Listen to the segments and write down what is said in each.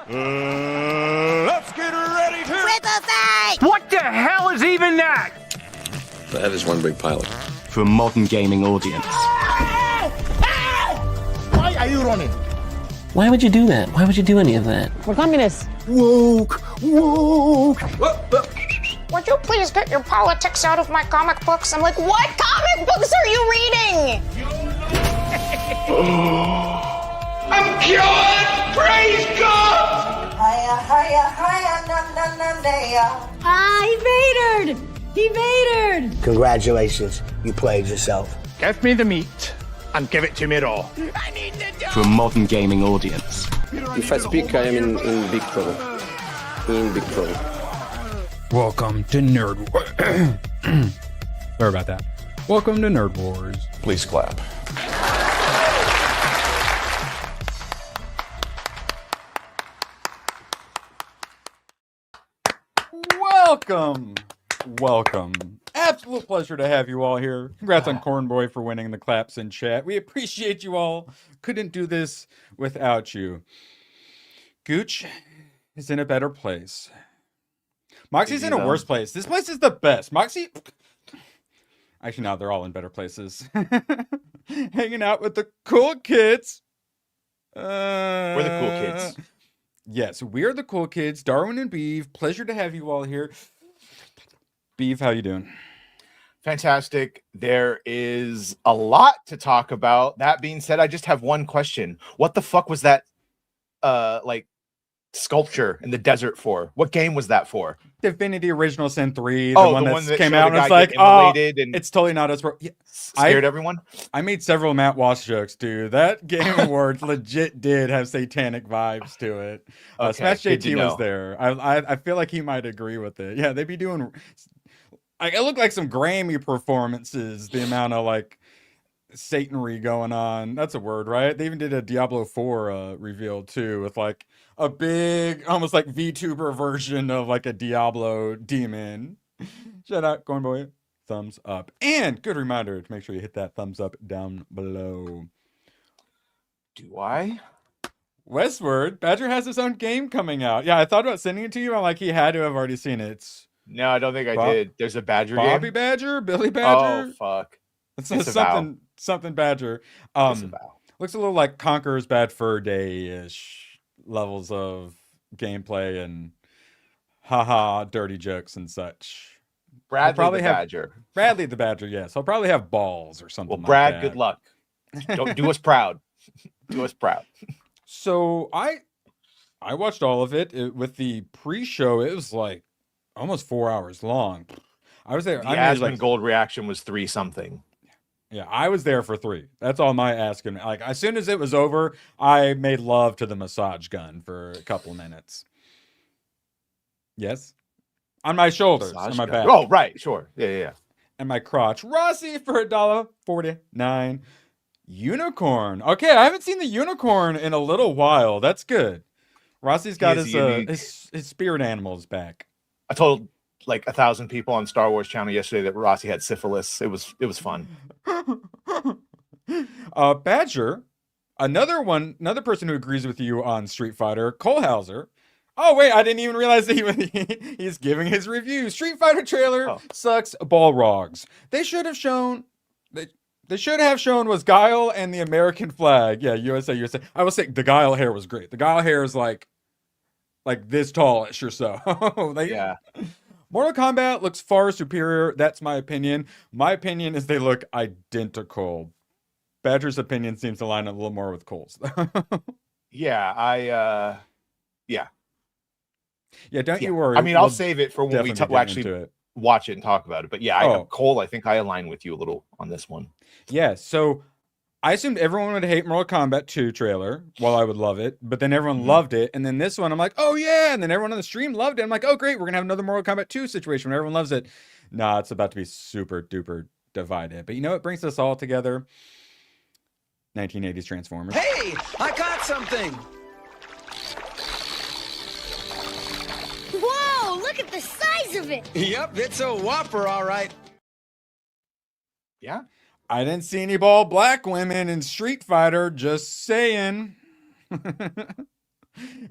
Let's get ready to... Triple fight! What the hell is even that? That is one big pilot. For a modern gaming audience. Why are you running? Why would you do that? Why would you do any of that? We're communists. Woke. Would you please get your politics out of my comic books? I'm like, what comic books are you reading? I'm cured! Praise God! He vatored! He vatored! Congratulations, you played yourself. Give me the meat and give it to me raw. For a modern gaming audience. If I speak, I am in big trouble. In big trouble. Welcome to Nerd Wars. Sorry about that. Welcome to Nerd Wars. Please clap. Welcome. Absolute pleasure to have you all here. Congrats on Cornboy for winning the claps in chat. We appreciate you all. Couldn't do this without you. Gooch is in a better place. Moxie's in a worse place. This place is the best. Moxie... Actually, no, they're all in better places. Hanging out with the cool kids. We're the cool kids. Yes, we are the cool kids. Darwin and Beeve. Pleasure to have you all here. Beeve, how you doing? Fantastic. There is a lot to talk about. That being said, I just have one question. What the fuck was that like sculpture in the desert for? What game was that for? Divinity Original Sin 3. The one that came out and it's like, and it's totally not us. Yeah, scared everyone. I made several Matt Walsh jokes, dude. That Game Awards legit did have satanic vibes to it. Smash JT was there. I feel like he might agree with it. Yeah, they'd be doing... it looked like some Grammy performances, the amount of like Satanry going on. That's a word, right? They even did a Diablo 4 reveal too, with like a big, almost like VTuber version of like a Diablo demon. Shout out, Cornboy. Thumbs up. And good reminder to make sure you hit that thumbs up down below. Do I? Westward, Badger has his own game coming out. Yeah, I thought about sending it to you. I'm like, he had to have already seen it. No, I don't think I did. There's a Badger Bobby game? Badger? Billy Badger? Oh, fuck. It's something Badger. Looks a little like Conqueror's Bad Fur Day-ish levels of gameplay and haha dirty jokes and such. Bradley the Badger. Bradley the Badger, yes. He'll probably have balls or something. Well, Brad, like that. good luck. Don't do us proud. Do us proud. So I watched all of it. With the pre-show. It was like almost 4 hours long. I was there. The Asmon Gold reaction was 3 something. Yeah, I was there for 3. That's all my asking. Like as soon as it was over, I made love to the massage gun for a couple of minutes. Yes, on my shoulders, on my back. Oh, right, sure, yeah. And my crotch. Rossi for $1.49. Unicorn. Okay, I haven't seen the unicorn in a little while. That's good. Rossi's got his spirit animals back. I told like 1,000 people on Star Wars channel yesterday that Rossi had syphilis. It was fun. Badger, another person who agrees with you on Street Fighter, Cole Hauser. Oh wait, I didn't even realize that he's giving his review. Street Fighter trailer sucks balrogs. They should have shown was Guile and the American flag. Yeah, USA. I will say the Guile hair was great. The Guile hair is like this tallish or so. Yeah. Mortal Kombat looks far superior. That's my opinion. My opinion is they look identical. Badger's opinion seems to line up a little more with Cole's. Yeah, don't you worry. I mean, I'll save it for when we actually watch it and talk about it. But yeah, Cole, I think I align with you a little on this one. Yeah, so I assumed everyone would hate Mortal Kombat 2 trailer, while I would love it, but then everyone loved it, and then this one, I'm like, oh yeah, and then everyone on the stream loved it. I'm like, oh great, we're gonna have another Mortal Kombat 2 situation where everyone loves it. Nah, it's about to be super duper divided. But you know what brings us all together? 1980s Transformers. Hey, I got something! Whoa, look at the size of it! Yep, it's a whopper, all right. Yeah. I didn't see any bald black women in Street Fighter, just saying.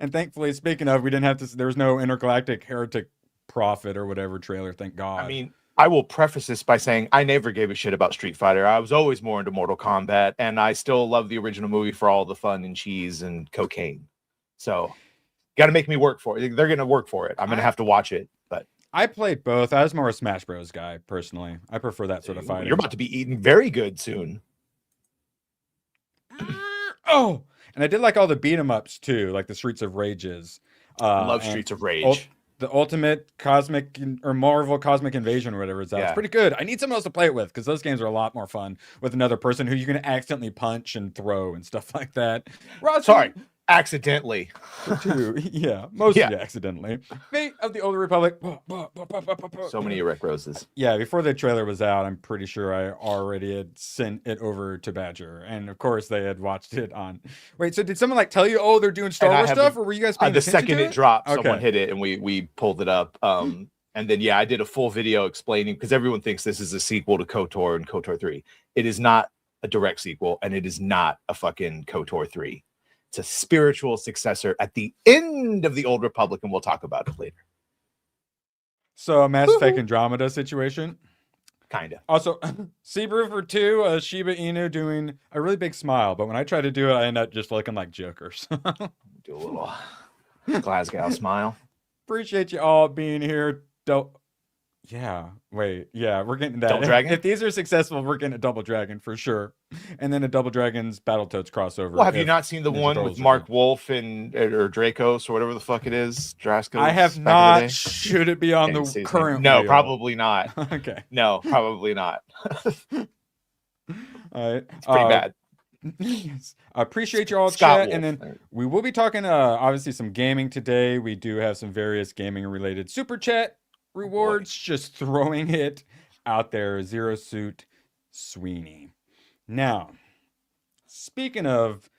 And thankfully, speaking of, we didn't have to. There was no intergalactic heretic prophet or whatever trailer. Thank God. I mean, I will preface this by saying I never gave a shit about Street Fighter. I was always more into Mortal Kombat, and I still love the original movie for all the fun and cheese and cocaine. So, got to make me work for it. They're going to work for it. I'm going to have to watch it. But I played both. I was more a Smash Bros. Guy personally. I prefer that sort of fighting. You're about to be eating very good soon. Oh, and I did like all the beat 'em ups too, like the Streets of Rages. Love Streets of Rage. The Ultimate Cosmic or Marvel Cosmic Invasion or whatever it's out. It's pretty good. I need someone else to play it with because those games are a lot more fun with another person who you can accidentally punch and throw and stuff like that. Sorry, accidentally. Yeah, mostly accidentally. Fate of the Old Republic. So many erect roses. Yeah, before the trailer was out, I'm pretty sure I already had sent it over to Badger, and of course they had watched it on. Wait, so did someone like tell you, oh, they're doing Star Wars stuff, or were you guys paying the attention second to it dropped, Okay. someone hit it, and we pulled it up. And then I did a full video explaining because everyone thinks this is a sequel to KOTOR and KOTOR 3. It is not a direct sequel, and it is not a fucking KOTOR 3. It's a spiritual successor at the end of the Old Republic, and we'll talk about it later. So a Mass Effect Andromeda situation. Kinda. Also, Subaru for 2, Shiba Inu doing a really big smile, but when I try to do it, I end up just looking like jokers. Do a little Glasgow smile. Appreciate you all being here. We're getting that. Double Dragon? If these are successful, we're getting a Double Dragon for sure. And then a Double Dragons Battletoads crossover. Well, have you not seen the one with Mark Wolf and or Dracos or whatever the fuck it is? Drascos? I have not. Should it be on the current No, wheel? probably not. Okay. No, probably not. All right. It's pretty bad. Yes. I appreciate you all Scott chat. And Wolf. then we will be talking obviously some gaming today. We do have some various gaming related super chat rewards. Just throwing it out there. Zero Suit Sweeney. Now, speaking of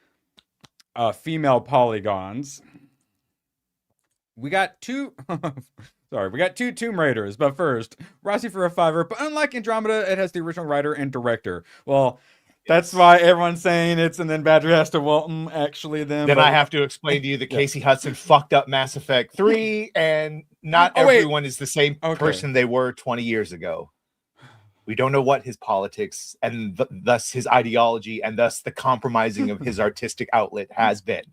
female polygons, we got two Tomb Raiders, but first, Rossi for a $5, but unlike Andromeda, it has the original writer and director. Well, that's why everyone's saying it's, and then Badger has to welcome actually them. Then I have to explain to you that Casey Hudson fucked up Mass Effect 3, and not everyone is the same person they were 20 years ago. We don't know what his politics and thus his ideology and thus the compromising of his artistic outlet has been.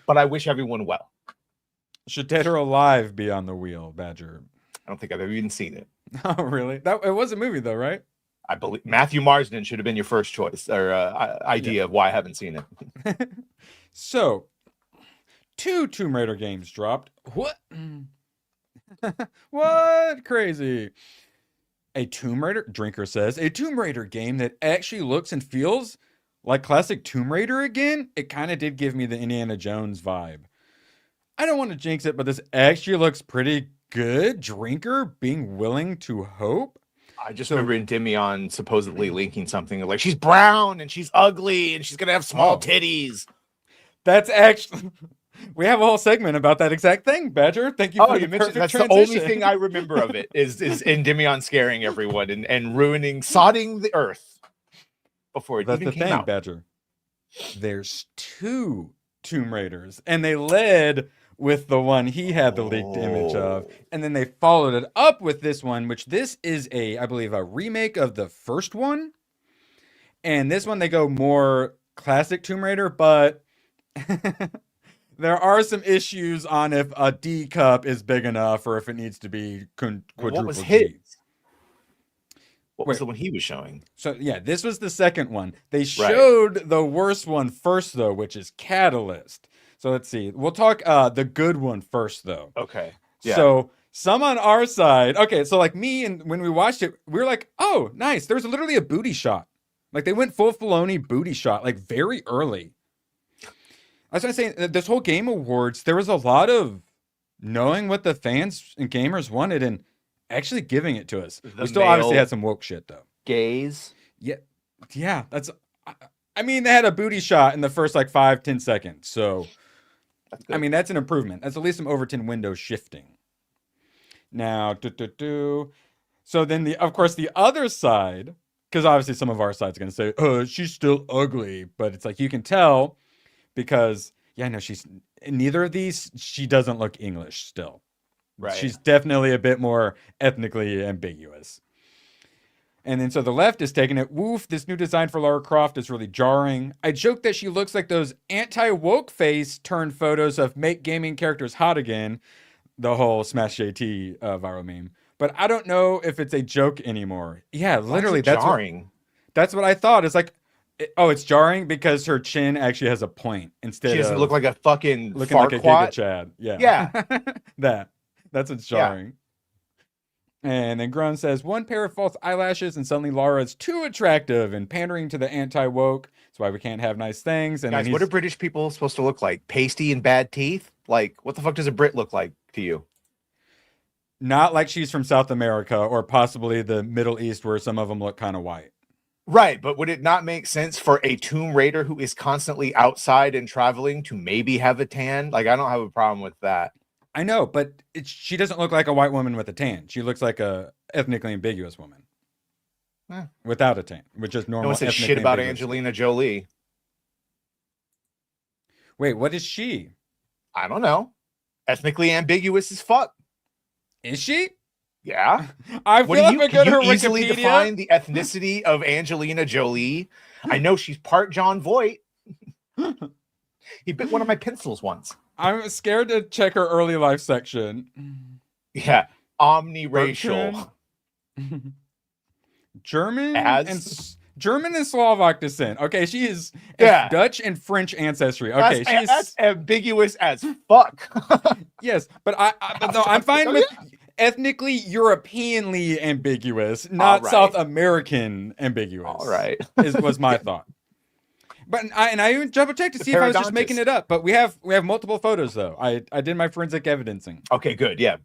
But I wish everyone well. Should Dead or Alive be on the wheel, Badger? I don't think I've ever even seen it. Oh, really? It was a movie, though, right? I believe Matthew Marsden should have been your first choice or idea of why I haven't seen it. So, 2 Tomb Raider games dropped. What? What? Crazy. A Tomb Raider, Drinker says, a Tomb Raider game that actually looks and feels like classic Tomb Raider again. It kind of did give me the Indiana Jones vibe. I don't want to jinx it, but this actually looks pretty good. Drinker being willing to hope. I just remember Endymion supposedly linking something like she's brown and she's ugly and she's gonna have small titties. That's actually we have a whole segment about that exact thing, Badger. Thank you for the perfect that's transition. the only thing I remember of it is Endymion scaring everyone and ruining, sodding the earth before it That's even the came thing, out. Badger. There's 2 Tomb Raiders, and they led with the one he had the leaked image of, and then they followed it up with this one, which this is I believe a remake of the first one, and this one they go more classic Tomb Raider, but there are some issues on if a D cup is big enough or if it needs to be quadruple What was G. his? What was the one he was showing? So yeah, this was the second one. They showed the worst one first though, which is Catalyst. So let's see. We'll talk the good one first though. Okay. Yeah. So some on our side. Okay, so like me and when we watched it, we were like, oh, nice. There was literally a booty shot. Like they went full Filoni booty shot, like very early. I was gonna say this whole Game Awards, there was a lot of knowing what the fans and gamers wanted and actually giving it to us. We still obviously had some woke shit though. Gaze. Yeah, that's. I mean, they had a booty shot in the first like 5-10 seconds. So, I mean, that's an improvement. That's at least some Overton window shifting. Now, so then of course the other side, because obviously some of our side's gonna say, "Oh, she's still ugly," but it's like you can tell because Yeah, no, she's neither of these. She doesn't look English still. Right. She's definitely a bit more ethnically ambiguous. And then so the left is taking it. Woof, this new design for Lara Croft is really jarring. I joke that she looks like those anti-woke face turned photos of make gaming characters hot again. The whole Smash JT viral meme. But I don't know if it's a joke anymore. Yeah, literally, that's jarring. That's what I thought. It's like, it's jarring because her chin actually has a point instead. She doesn't look like a fucking looking like a Giga Chad. Yeah, that's what's jarring. Yeah. And then Grun says, one pair of false eyelashes and suddenly Lara's too attractive and pandering to the anti-woke. That's why we can't have nice things. And guys, what are British people supposed to look like? Pasty and bad teeth? Like, what the fuck does a Brit look like to you? Not like she's from South America or possibly the Middle East where some of them look kind of white. Right, but would it not make sense for a Tomb Raider who is constantly outside and traveling to maybe have a tan? Like, I don't have a problem with that. I know, but she doesn't look like a white woman with a tan. She looks like a ethnically ambiguous woman without a tan, which is normal. No one said shit about Angelina Jolie. Wait, what is she? I don't know. Ethnically ambiguous as fuck. Is she? Yeah. I feel like we go to her easily Wikipedia. Define the ethnicity of Angelina Jolie. I know she's part John Voight. He bit one of my pencils once. I'm scared to check her early life section. Yeah. Omniracial. German and Slovak descent. Okay, she is Dutch and French ancestry. Okay, that's ambiguous as fuck. Yes, but I'm fine with ethnically Europeanly ambiguous, not South American ambiguous. All right, was my thought. But I even double checked to see if I was just making it up. But we have multiple photos though. I did my forensic evidencing. Okay, good. Yeah,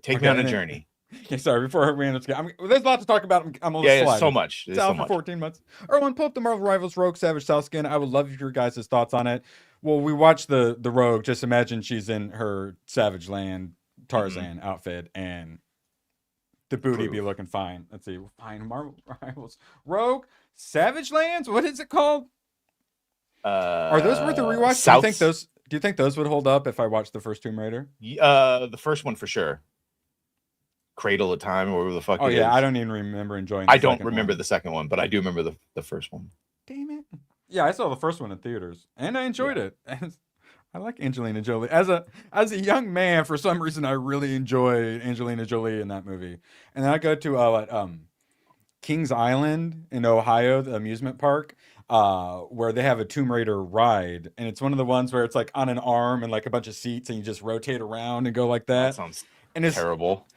take me on a journey. Yeah, sorry. Before we end up, there's a lot to talk about. I'm a little sliding. So much. It's out for 14 months. Erwin, pull up the Marvel Rivals Rogue Savage Southskin. I would love your guys' thoughts on it. Well, we watched the Rogue. Just imagine she's in her Savage Land Tarzan outfit and the booty be looking fine. Let's see. Fine Marvel Rivals Rogue Savage Lands. What is it called? Are those worth a rewatch? Do you think those would hold up if I watched the first Tomb Raider? The first one for sure. Cradle of Time or whatever the fuck it is. I don't even remember enjoying I don't remember the second one, but I do remember the first one. Damn it. Yeah, I saw the first one in theaters and I enjoyed it. I like Angelina Jolie. As a young man, for some reason I really enjoy Angelina Jolie in that movie. And then I go to Kings Island in Ohio, the amusement park, where they have a Tomb Raider ride, and it's one of the ones where it's like on an arm and like a bunch of seats and you just rotate around and go like that. That sounds it's terrible.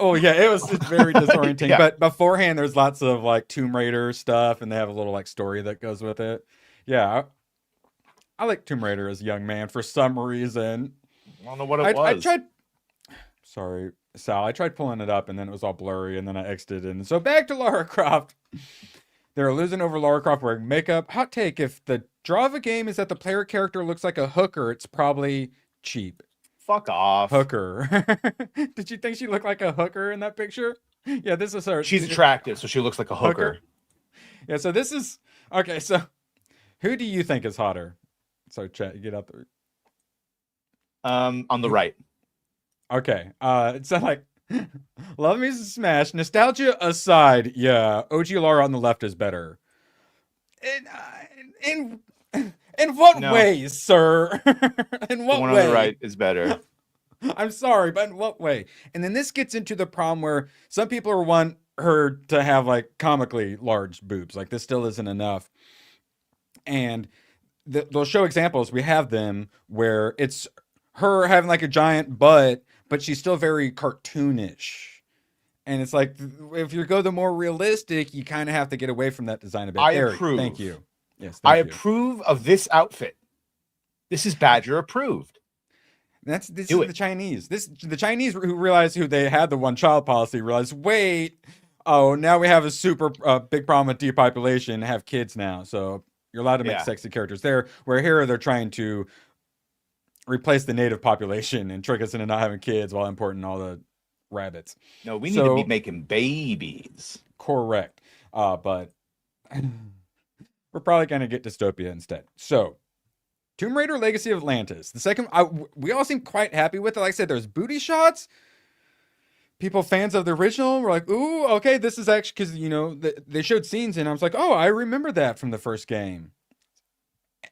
Oh yeah, it's very disorienting. But beforehand, there's lots of like Tomb Raider stuff, and they have a little like story that goes with it. Yeah, I like Tomb Raider as a young man for some reason. I don't know what it was. I tried. Sorry, Sal. I tried pulling it up, and then it was all blurry, and then I exited. And so back to Lara Croft. They're losing over Lara Croft wearing makeup. Hot take: if the draw of a game is that the player character looks like a hooker, it's probably cheap. Fuck off. Hooker. Did you think she looked like a hooker in that picture? Yeah, this is her. She's attractive, so she looks like a hooker. Yeah, so this is okay. So, who do you think is hotter? So, chat, get out there. On the right. Okay. It's like love me some Smash. Nostalgia aside, yeah, OG Lara on the left is better. In what ways, sir? In what one way? On the right is better. I'm sorry, but in what way? And then this gets into the problem where some people want her to have like comically large boobs. Like this still isn't enough. And they'll show examples. We have them where it's her having like a giant butt, but she's still very cartoonish. And it's like, if you go the more realistic, you kind of have to get away from that design a bit. I Eric, approve. Thank you. Yes, I approve of this outfit. This is Badger approved. This is the Chinese. The Chinese who realized who they had the one child policy realized, wait, now we have a super big problem with depopulation, have kids now. So you're allowed to make sexy characters there. Where here they're trying to replace the native population and trick us into not having kids while importing all the rabbits. No, we need to be making babies. Correct. But we're probably going to get dystopia instead. So Tomb Raider Legacy of Atlantis. The second, we all seem quite happy with it. Like I said, there's booty shots. People fans of the original were like, ooh, okay, this is actually, because, you know, they showed scenes and I was like, oh, I remember that from the first game.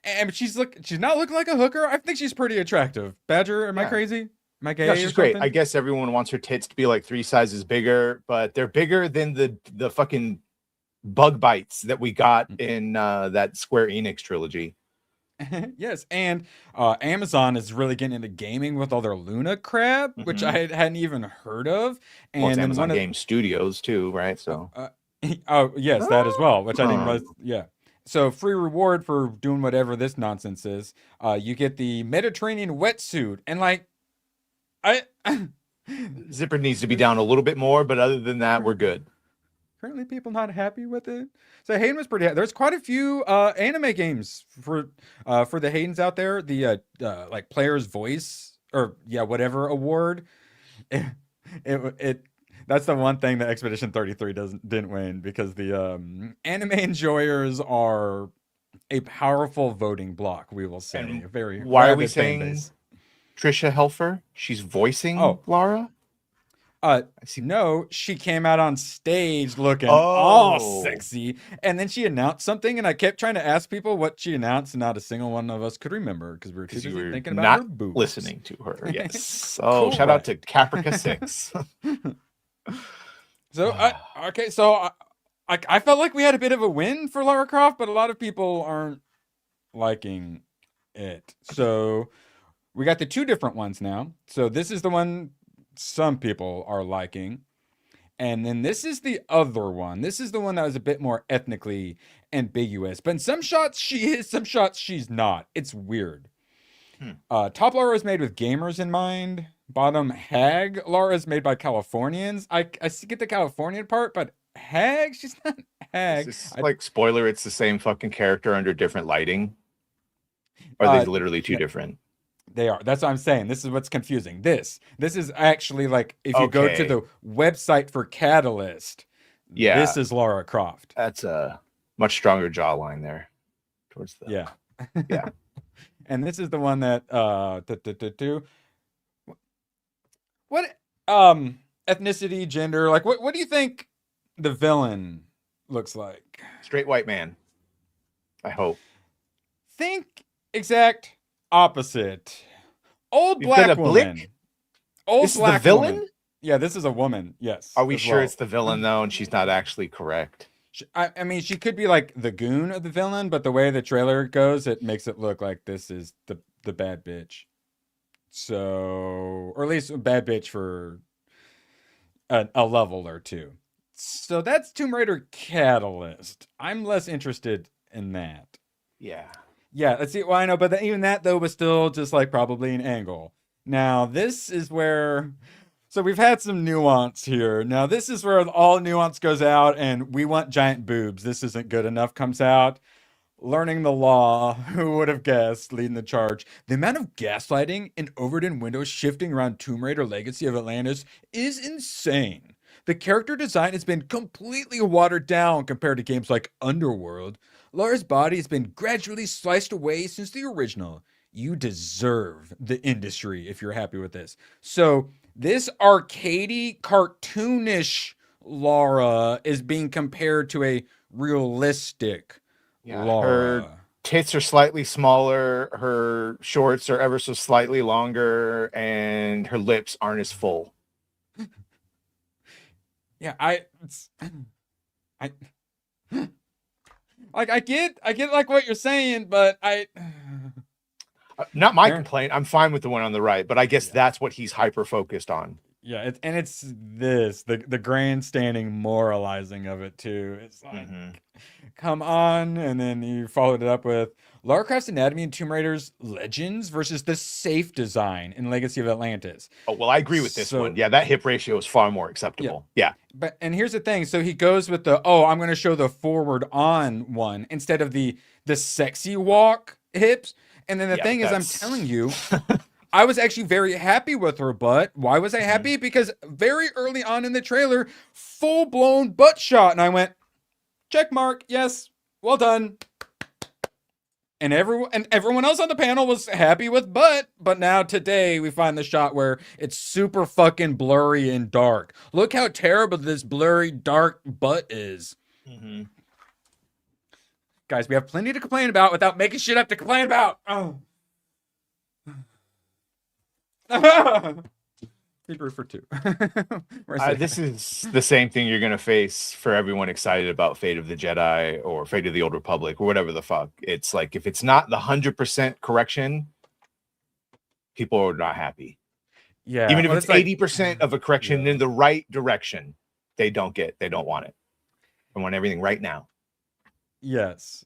And she's not looking like a hooker. I think she's pretty attractive. Badger, am I crazy? Am I gay? No, she's great. I guess everyone wants her tits to be like 3 sizes bigger, but they're bigger than the fucking bug bites that we got in that Square Enix trilogy. Yes, and Amazon is really getting into gaming with all their Luna crap, which I hadn't even heard of. And well, it's Amazon Game Studios too, right? So, oh yes, that as well, which I didn't realize. Yeah, so free reward for doing whatever this nonsense is. You get the Mediterranean wetsuit, and like, zipper needs to be down a little bit more, but other than that, we're good. Currently, people not happy with it. So Hayden was pretty. There's quite a few anime games for the Haydens out there. The like Player's Voice or whatever award. That's the one thing that Expedition 33 didn't win, because the anime enjoyers are a powerful voting block. We will say. And very. Why are we saying Trisha Helfer? She's voicing Lara. No, she came out on stage looking all sexy, and then she announced something, and I kept trying to ask people what she announced, and not a single one of us could remember because we were too busy thinking about her boobs. Listening to her. Yes. Oh, shout out to Caprica 6. So I felt like we had a bit of a win for Lara Croft, but a lot of people aren't liking it. So we got the 2 different ones now. So this is the one some people are liking, and then this is the other one. This is the one that was a bit more ethnically ambiguous, but in some shots she is, some shots she's not. It's weird. Top Lara is made with gamers in mind. Bottom hag Lara is made by Californians. I get the Californian part, but hag, she's not hag. Like, spoiler, it's the same fucking character under different lighting. Or are they literally two different? They are. That's what I'm saying. This is what's confusing. This is actually like, if you go to the website for Catalyst, this is Lara Croft. That's a much stronger jawline there. Towards the yeah. And this is the one that what ethnicity, gender, like what do you think the villain looks like? Straight white man. I hope. Think exact opposite. Old black woman. Old this black is the villain? woman. Yeah, this is a woman. Yes. Are we sure it's the villain though, and she's not actually correct? I mean, she could be like the goon of the villain, but the way the trailer goes, it makes it look like this is the bad bitch. So, or at least a bad bitch for a level or two. So that's Tomb Raider Catalyst. I'm less interested in that. Yeah. Yeah, let's see. Well, I know, but even that though was still just like probably an angle. Now this is where, so we've had some nuance here. Now this is where all nuance goes out, and we want giant boobs. This isn't good enough comes out. Learning the law, who would have guessed, leading the charge. The amount of gaslighting and overdone windows shifting around Tomb Raider Legacy of Atlantis is insane. The character design has been completely watered down compared to games like Underworld. Lara's body has been gradually sliced away since the original. You deserve the industry if you're happy with this. So this arcadey, cartoonish Lara is being compared to a realistic Lara. Her tits are slightly smaller, her shorts are ever so slightly longer, and her lips aren't as full. Yeah, I get like what you're saying, but not my complaint. I'm fine with the one on the right, but I guess that's what he's hyper focused on. Yeah, it's this the grandstanding moralizing of it too. It's like, come on, and then you followed it up with Lara Croft's anatomy in Tomb Raider's Legends versus the safe design in Legacy of Atlantis. Oh well, I agree with this one. Yeah, that hip ratio is far more acceptable. Yeah. But and here's the thing. So he goes with the I'm going to show the forward on one instead of the sexy walk hips. And then the thing is, I'm telling you. I was actually very happy with her butt. Why was I happy? Because very early on in the trailer, full-blown butt shot. And I went, check mark. Yes. Well done. And everyone else on the panel was happy with butt, but now today we find the shot where it's super fucking blurry and dark. Look how terrible this blurry, dark butt is. Mm-hmm. Guys, we have plenty to complain about without making shit up to complain about. Oh. Hebrew for 2. This is the same thing you're going to face for everyone excited about Fate of the Jedi or Fate of the Old Republic or whatever the fuck. It's like, if it's not the 100% correction, people are not happy. Yeah. Even if it's 80% of a correction in the right direction, they don't want it. They want everything right now. Yes.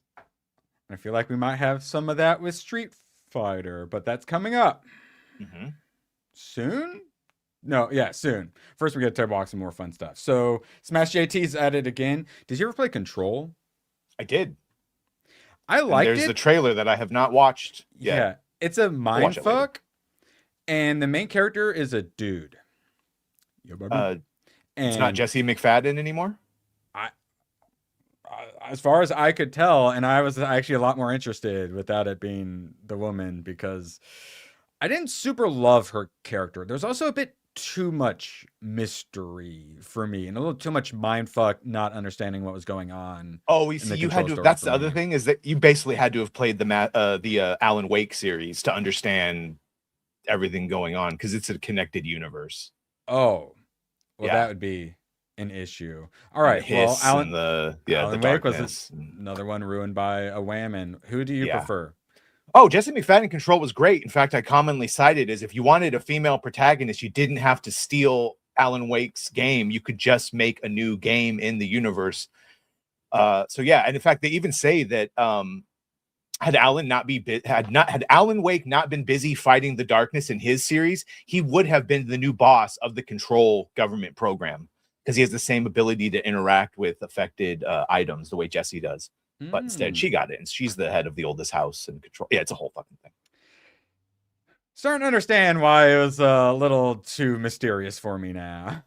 I feel like we might have some of that with Street Fighter, but that's coming up. Mm-hmm. Soon? No, yeah, soon. First, we get to box and more fun stuff. So, Smash JT's at it again. Did you ever play Control? I did. I liked it. There's the trailer that I have not watched yet. Yeah, it's a mind fuck, and the main character is a dude. It's not Jesse McFadden anymore? As far as I could tell, and I was actually a lot more interested without it being the woman, because I didn't super love her character. There's also a bit too much mystery for me, and a little too much mindfuck, not understanding what was going on. Oh, we see. You had to. That's the other thing, is that you basically had to have played the Alan Wake series to understand everything going on, because it's a connected universe. Oh, well, that would be an issue. All right. Well, Alan Wake was another one ruined by a whammon. Who do you prefer? Oh, Jesse McFadden Control was great. In fact, I commonly cited as if you wanted a female protagonist, you didn't have to steal Alan Wake's game. You could just make a new game in the universe. So yeah, and in fact, they even say that had Alan Wake not been busy fighting the darkness in his series, he would have been the new boss of the Control government program, because he has the same ability to interact with affected items the way Jesse does. But instead, she got it, and she's the head of the oldest house in Control. Yeah, it's a whole fucking thing. Starting to understand why it was a little too mysterious for me now.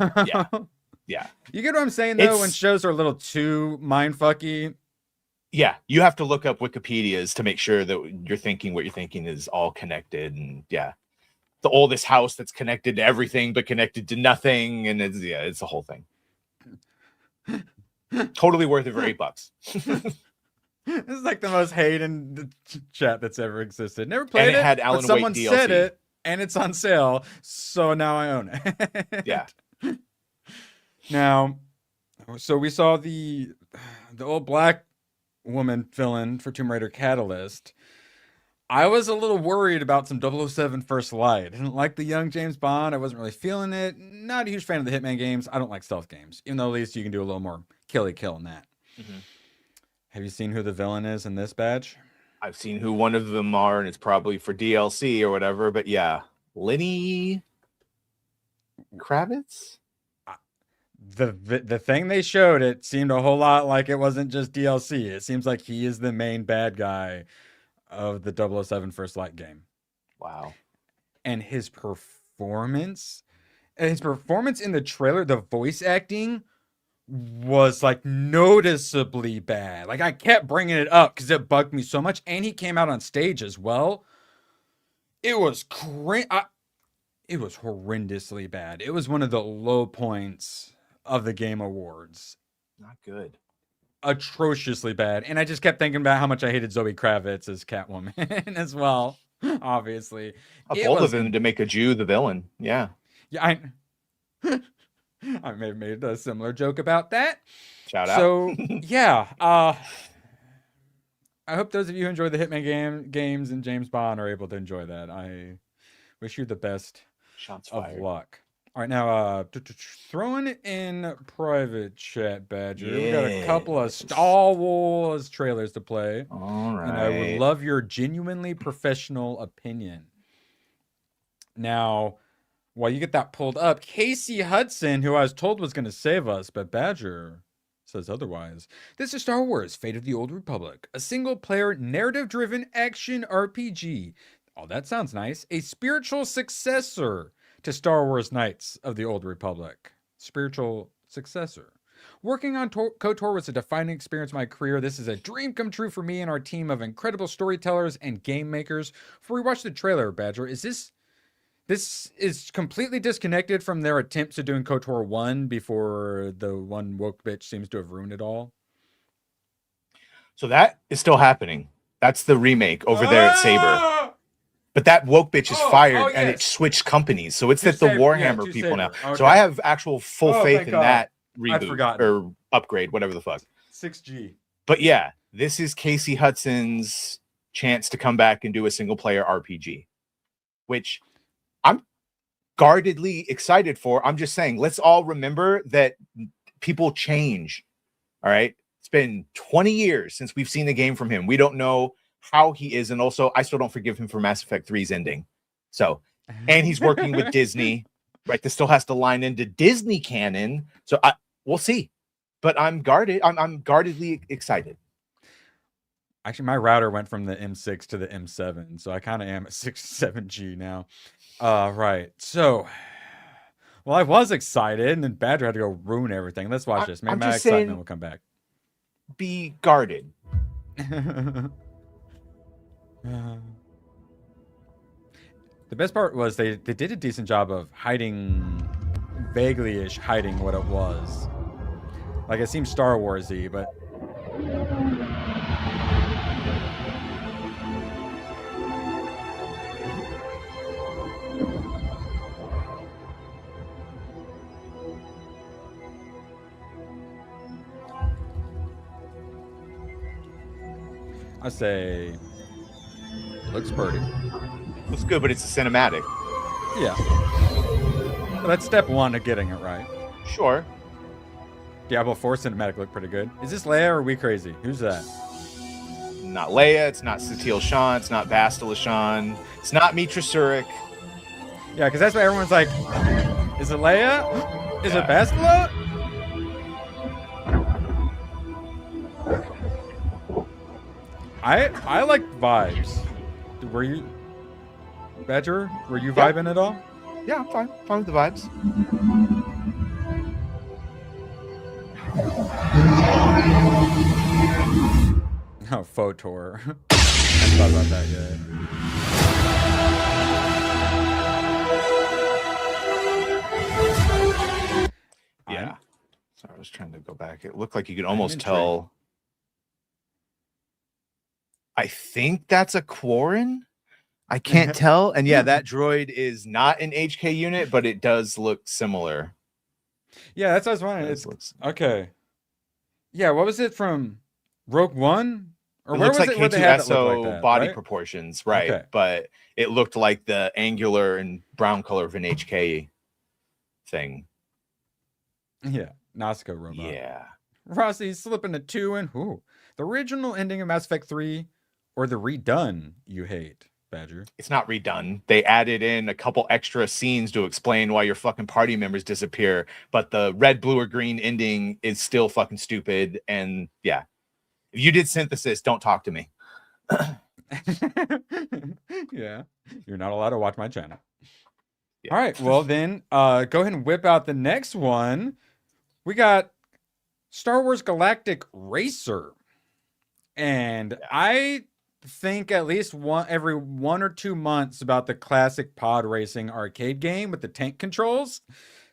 Yeah. You get what I'm saying, though, when shows are a little too mindfucky? Yeah, you have to look up Wikipedias to make sure that what you're thinking is all connected. And yeah, the oldest house that's connected to everything but connected to nothing. And it's a whole thing. Totally worth it for $8. This is like the most hate in the chat that's ever existed. Never played and it had Alan but someone Wake DLC. said it, and it's on sale, so now I own it. Yeah. Now, so we saw the old black woman villain for Tomb Raider Catalyst. I was a little worried about some 007 First Light. I didn't like the young James Bond. I wasn't really feeling it. Not a huge fan of the Hitman games. I don't like stealth games, even though at least you can do a little more kill in that. Mm-hmm. Have you seen who the villain is in this badge? I've seen who one of them are, and it's probably for DLC or whatever. But yeah, Lenny Kravitz. The thing they showed, it seemed a whole lot like it wasn't just DLC. It seems like he is the main bad guy of the 007 First Light game. Wow. And his performance in the trailer, the voice acting was like noticeably bad. Like I kept bringing it up because it bugged me so much. And he came out on stage as well. It was it was horrendously bad. It was one of the low points of the Game Awards. Not good. Atrociously bad. And I just kept thinking about how much I hated Zoe Kravitz as Catwoman as well. Obviously. How bold of him to make a Jew the villain. Yeah. Yeah, I may have made a similar joke about that. Shout out. So, yeah. I hope those of you who enjoy the Hitman games and James Bond are able to enjoy that. I wish you the best of luck. All right, now, throwing it in private chat, Badger. We've got a couple of Star Wars trailers to play. All right. And I would love your genuinely professional opinion. Now, while you get that pulled up, Casey Hudson, who I was told was going to save us, but Badger says otherwise. This is Star Wars, Fate of the Old Republic, a single-player, narrative-driven action RPG. Oh, that sounds nice. A spiritual successor to Star Wars Knights of the Old Republic. Spiritual successor. Working on KOTOR was a defining experience in my career. This is a dream come true for me and our team of incredible storytellers and game makers. Before we watch the trailer, Badger, is this is completely disconnected from their attempts at doing KOTOR 1 before the one woke bitch seems to have ruined it all? So that is still happening. That's the remake over there at Saber. But that woke bitch is fired and it switched companies. So it's at the Warhammer people now. Okay. So I have actual full faith in that reboot or upgrade, whatever the fuck. 6G. But yeah, this is Casey Hudson's chance to come back and do a single player RPG, which I'm guardedly excited for. I'm just saying, let's all remember that people change. All right. It's been 20 years since we've seen the game from him. We don't know how he is. And also, I still don't forgive him for Mass Effect 3's ending. So, and he's working with Disney, right? This still has to line into Disney canon. So we'll see. But I'm guarded. I'm guardedly excited. Actually, my router went from the M6 to the M7, so I kind of am at 7G now. Right. So, well, I was excited, and then Badger had to go ruin everything. Let's watch this. Maybe my excitement will come back. Be guarded. The best part was they did a decent job of hiding, vaguely-ish hiding what it was. Like, it seems Star Wars-y, but... I say, looks pretty. Looks good, but it's a cinematic. Yeah. But that's step one of getting it right. Sure. Diablo 4 cinematic looked pretty good. Is this Leia or are we crazy? Who's that? Not Leia. It's not Satil Shan. It's not Bastila Shan. It's not Mitra Surik. Yeah, because that's what everyone's like. Is it Leia? Is it Bastila? I like vibes. Were you, Badger? Were you vibing at all? Yeah, I'm fine. Fine with the vibes. Oh, Photor. I hadn't thought about that yet. Yeah. Sorry, I was trying to go back. It looked like you could almost tell. I think that's a Quarren. I can't tell. And yeah, that droid is not an HK unit, but it does look similar. Yeah, that's what I was wondering. It's okay. Yeah, what was it from Rogue One? Or where was it where they had it look like that, body right? proportions, right? Okay. But it looked like the angular and brown color of an HK thing. Yeah, Nazca robot. Yeah. Rossi slipping a 2 in. Ooh. The original ending of Mass Effect 3 or the redone you hate, Badger? It's not redone. They added in a couple extra scenes to explain why your fucking party members disappear, but the red, blue, or green ending is still fucking stupid. And yeah, if you did synthesis, don't talk to me. Yeah, you're not allowed to watch my channel. Yeah. All right, well then, go ahead and whip out the next one. We got Star Wars Galactic Racer. And I think at least every 1 or 2 months about the classic pod racing arcade game with the tank controls.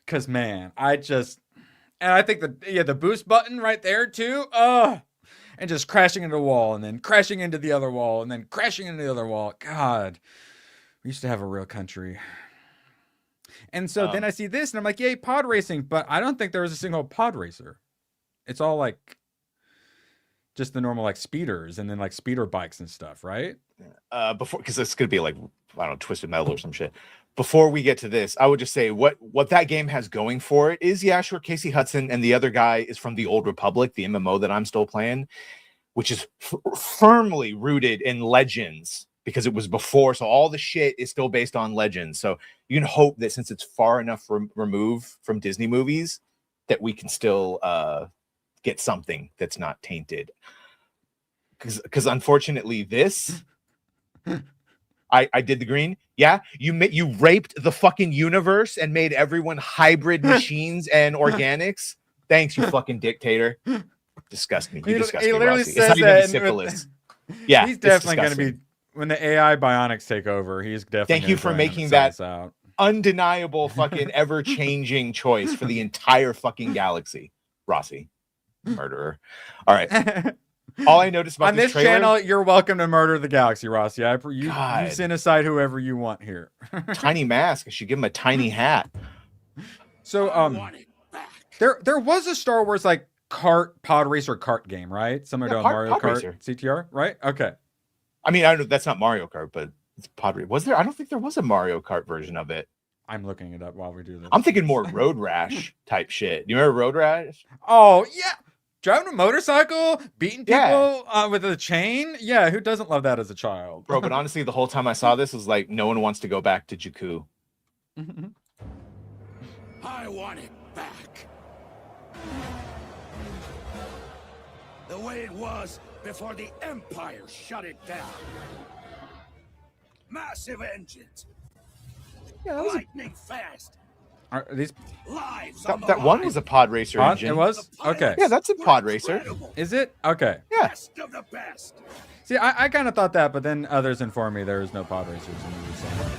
Because, man, I think the boost button right there, too. And just crashing into the wall and then crashing into the other wall and then crashing into the other wall. God, we used to have a real country. And so then I see this and I'm like, yay, pod racing. But I don't think there was a single pod racer. It's all like just the normal like speeders and then like speeder bikes and stuff, right? Before, because it's gonna be like, I don't know, Twisted Metal or some shit. Before we get to this, I would just say what that game has going for it is, yeah, sure, Casey Hudson and the other guy is from the Old Republic, the MMO that I'm still playing, which is firmly rooted in Legends because it was before, so all the shit is still based on Legends. So you can hope that since it's far enough removed from Disney movies, that we can still get something that's not tainted. Because unfortunately, this. I did the green. Yeah, you raped the fucking universe and made everyone hybrid machines and organics. Thanks, you fucking dictator. Disgust me. You disgust he me, literally Rossi. It's says not even that the with- syphilis. Yeah, he's it's definitely going to disgusting. be when the AI bionics take over. He's definitely. Thank you gonna for try and making sell that us out. undeniable fucking ever-changing choice for the entire fucking galaxy. Rossi, murderer. All right. All I noticed about On this trailer, channel, you're welcome to murder the galaxy, Rossi. You God. send aside whoever you want here. tiny mask. I should give him a tiny hat. So there was a Star Wars like pod racer kart game, right? Similar to a Mario Pod Kart Racer. CTR, right? Okay. I mean, I don't know. That's not Mario Kart, but it's Pod Racer. Was there? I don't think there was a Mario Kart version of it. I'm looking it up while we do this. I'm thinking more Road Rash type shit. Do you remember Road Rash? Oh yeah, driving a motorcycle, beating people Yeah. with a chain. Yeah, who doesn't love that as a child, Bro, but honestly, the whole time I saw this was like, no one wants to go back to Jakku. I want it back. The way it was before the Empire shut it down. Massive engines. Lightning fast. Are these? Lives That, on the that one line. was a Pod Racer Pod? engine. It was okay. Yeah, that's a Pod Racer. Incredible. Is it okay? Yeah. Best of the best. See, I kind of thought that, but then others informed me there was no pod racers in the song.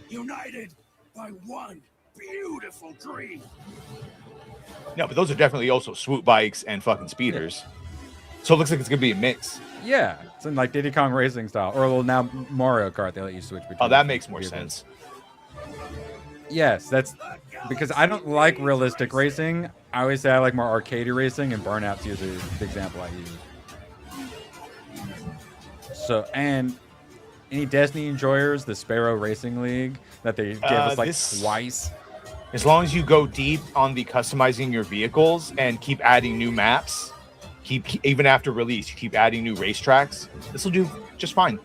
United by one beautiful dream. No, but those are definitely also swoop bikes and fucking speeders. So it looks like it's gonna be a mix. Yeah, it's in like Diddy Kong Racing style, or well, now Mario Kart. They let you switch between. Oh, that makes more vehicles. sense. Yes, that's because I don't like realistic racing. I always say I like more arcadey racing, and Burnout's usually the example I use. So, and any Destiny enjoyers, the Sparrow Racing League that they gave us like twice. As long as you go deep on the customizing your vehicles and keep adding new maps, even after release, you keep adding new racetracks, this will do just fine.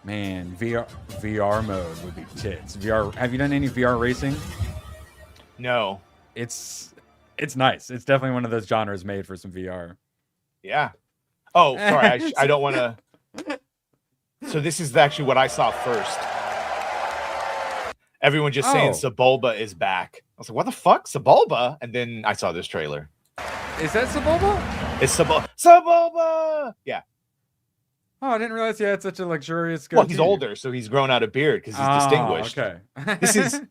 Man, VR mode would be tits. VR. Have you done any VR racing? No. It's nice. It's definitely one of those genres made for some VR. Yeah. Oh, sorry. I don't want to. So this is actually what I saw first. Everyone just saying Sebulba is back. I was like, what the fuck? Sebulba? And then I saw this trailer. Is that Sebulba? It's Sebulba! Yeah. Oh, I didn't realize he had such a luxurious Well, he's goatee. older, so he's grown out a beard because he's distinguished. Okay. This is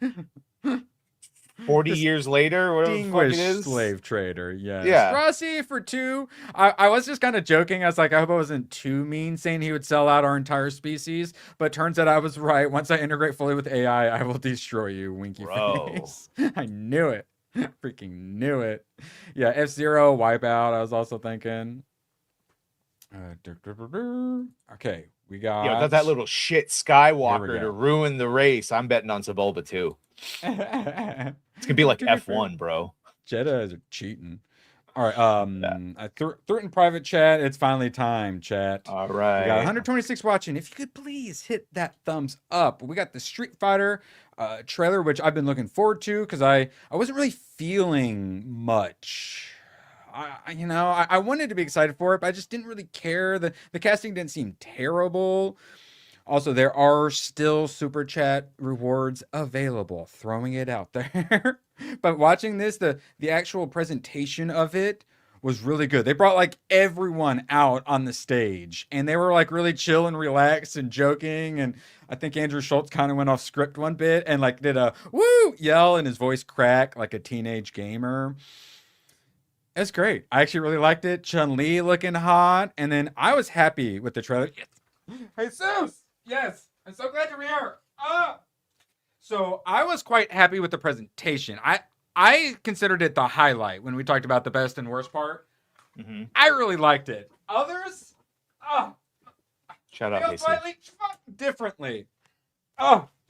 40 years later, whatever the fuck it Distinguished is. slave trader, yes. Yeah. Rossi for 2. I was just kind of joking. I was like, I hope I wasn't too mean saying he would sell out our entire species. But turns out I was right. Once I integrate fully with AI, I will destroy you, winky face. I knew it. Freaking knew it. Yeah, F-Zero, Wipeout, I was also thinking. Okay, we got... Yo, got that little shit Skywalker to ruin the race. I'm betting on Sebulba too. It's going to be like F1, bro. Jedis are cheating. All right. I threw it in private chat. It's finally time, chat. All right. We got 126 watching. If you could please hit that thumbs up. We got the Street Fighter trailer, which I've been looking forward to because I wasn't really feeling much. I wanted to be excited for it, but I just didn't really care. The casting didn't seem terrible. Also, there are still super chat rewards available. Throwing it out there. But watching this, the actual presentation of it was really good. They brought like everyone out on the stage, and they were like really chill and relaxed and joking. And I think Andrew Schultz kind of went off script one bit and like did a woo yell, and his voice cracked like a teenage gamer. It's great. I actually really liked it. Chun-Li looking hot. And then I was happy with the trailer. Hey, Zeus! Yes! I'm so glad you're here! So I was quite happy with the presentation. I considered it the highlight when we talked about the best and worst part. Mm-hmm. I really liked it. Others? Shut up, feel Jesus. slightly differently.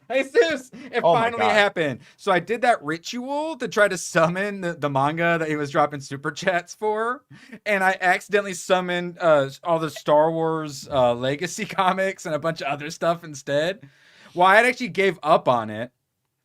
Hey, sis, it Oh my finally God. happened. So I did that ritual to try to summon the manga that he was dropping super chats for. And I accidentally summoned all the Star Wars Legacy comics and a bunch of other stuff instead. Well, I actually gave up on it.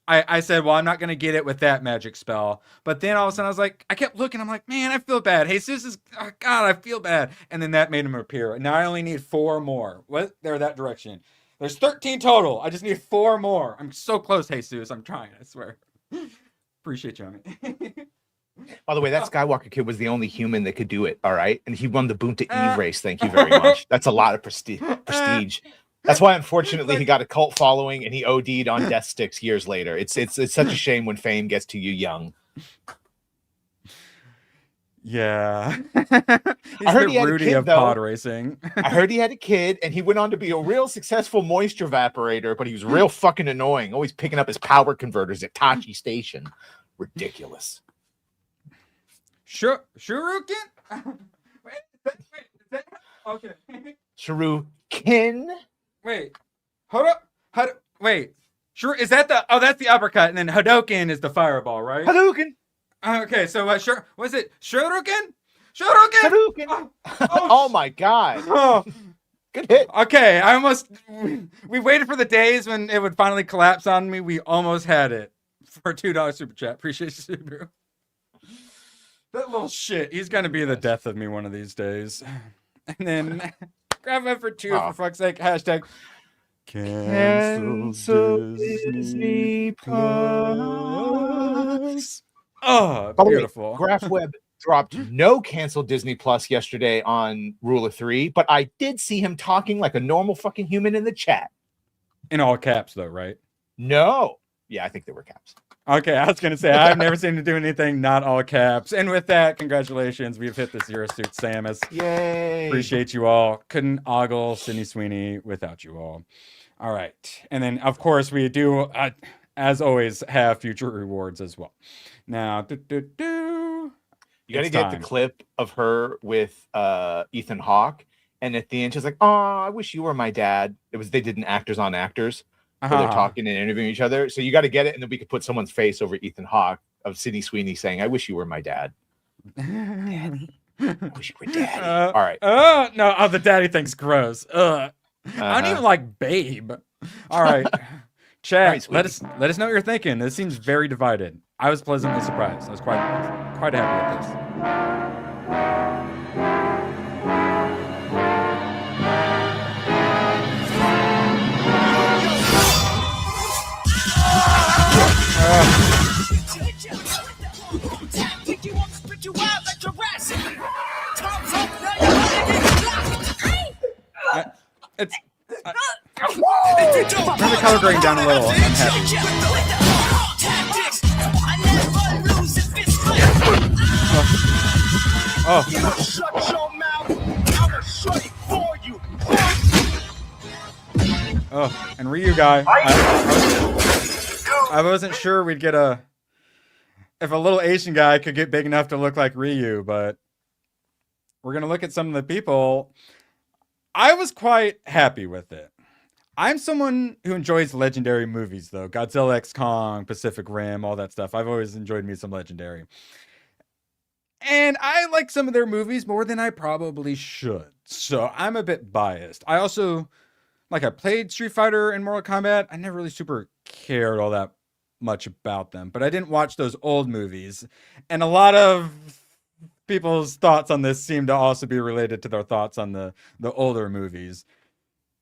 I said, well, I'm not going to get it with that magic spell. But then all of a sudden I was like, I kept looking. I'm like, man, I feel bad. Hey, sis is, oh, God, I feel bad. And then that made him appear. Now I only need 4 more. What? They're that direction. There's 13 total. I just need 4 more. I'm so close, Jesus. I'm trying, I swear. Appreciate you, Tommy. By the way, that Skywalker kid was the only human that could do it. All right, and he won the Boonta Eve race. Thank you very much. That's a lot of prestige. That's why, unfortunately, he got a cult following and he OD'd on death sticks years later. It's such a shame when fame gets to you young. Yeah. I heard he had Rudy a kid, of though. pod racing. I heard he had a kid, and he went on to be a real successful moisture evaporator, but he was real fucking annoying, always picking up his power converters at Tachi Station. Ridiculous. Shurukin? wait, okay. Shuriken? Wait, hold up. Wait, sure. Is that the? Oh, that's the uppercut, and then Hadoken is the fireball, right? Hadouken. Okay, so was it Shuriken? Shuriken. Oh my god. Oh. Good hit. Okay, we waited for the days when it would finally collapse on me. We almost had it for $2 super chat. Appreciate you, Subaru. That little shit. He's gonna be the death of me one of these days. And then grab it for 2 for fuck's sake. Hashtag cancel Disney Plus. Oh, beautiful. GraphWeb dropped no cancel Disney Plus yesterday on Rule of 3, but I did see him talking like a normal fucking human in the chat. In all caps, though, right? No. Yeah, I think there were caps. Okay, I was going to say, I've never seen him do anything not all caps. And with that, congratulations. We've hit the Zero Suit Samus. Yay. Appreciate you all. Couldn't ogle Sydney Sweeney without you all. All right. And then, of course, we do, as always, have future rewards as well. Now, you got to get the clip of her with Ethan Hawke. And at the end, she's like, "Oh, I wish you were my dad." They did an actors on actors. Where they're talking and interviewing each other. So you got to get it, and then we could put someone's face over Ethan Hawke of Sydney Sweeney saying, "I wish you were my dad." Daddy. I wish you were daddy. All right. No, the daddy thing's gross. I don't even like Babe. All right. Chat, let us know what you're thinking. This seems very divided. I was pleasantly surprised. I was quite happy with this. Turn the color grading down a little. I'm happy. Oh, and Ryu guy. I wasn't sure we'd get if a little Asian guy could get big enough to look like Ryu, but we're going to look at some of the people. I was quite happy with it. I'm someone who enjoys legendary movies, though. Godzilla X Kong, Pacific Rim, all that stuff. I've always enjoyed me some legendary. And I like some of their movies more than I probably should. So I'm a bit biased. I also, I played Street Fighter and Mortal Kombat. I never really super cared all that much about them. But I didn't watch those old movies. And a lot of people's thoughts on this seem to also be related to their thoughts on the older movies.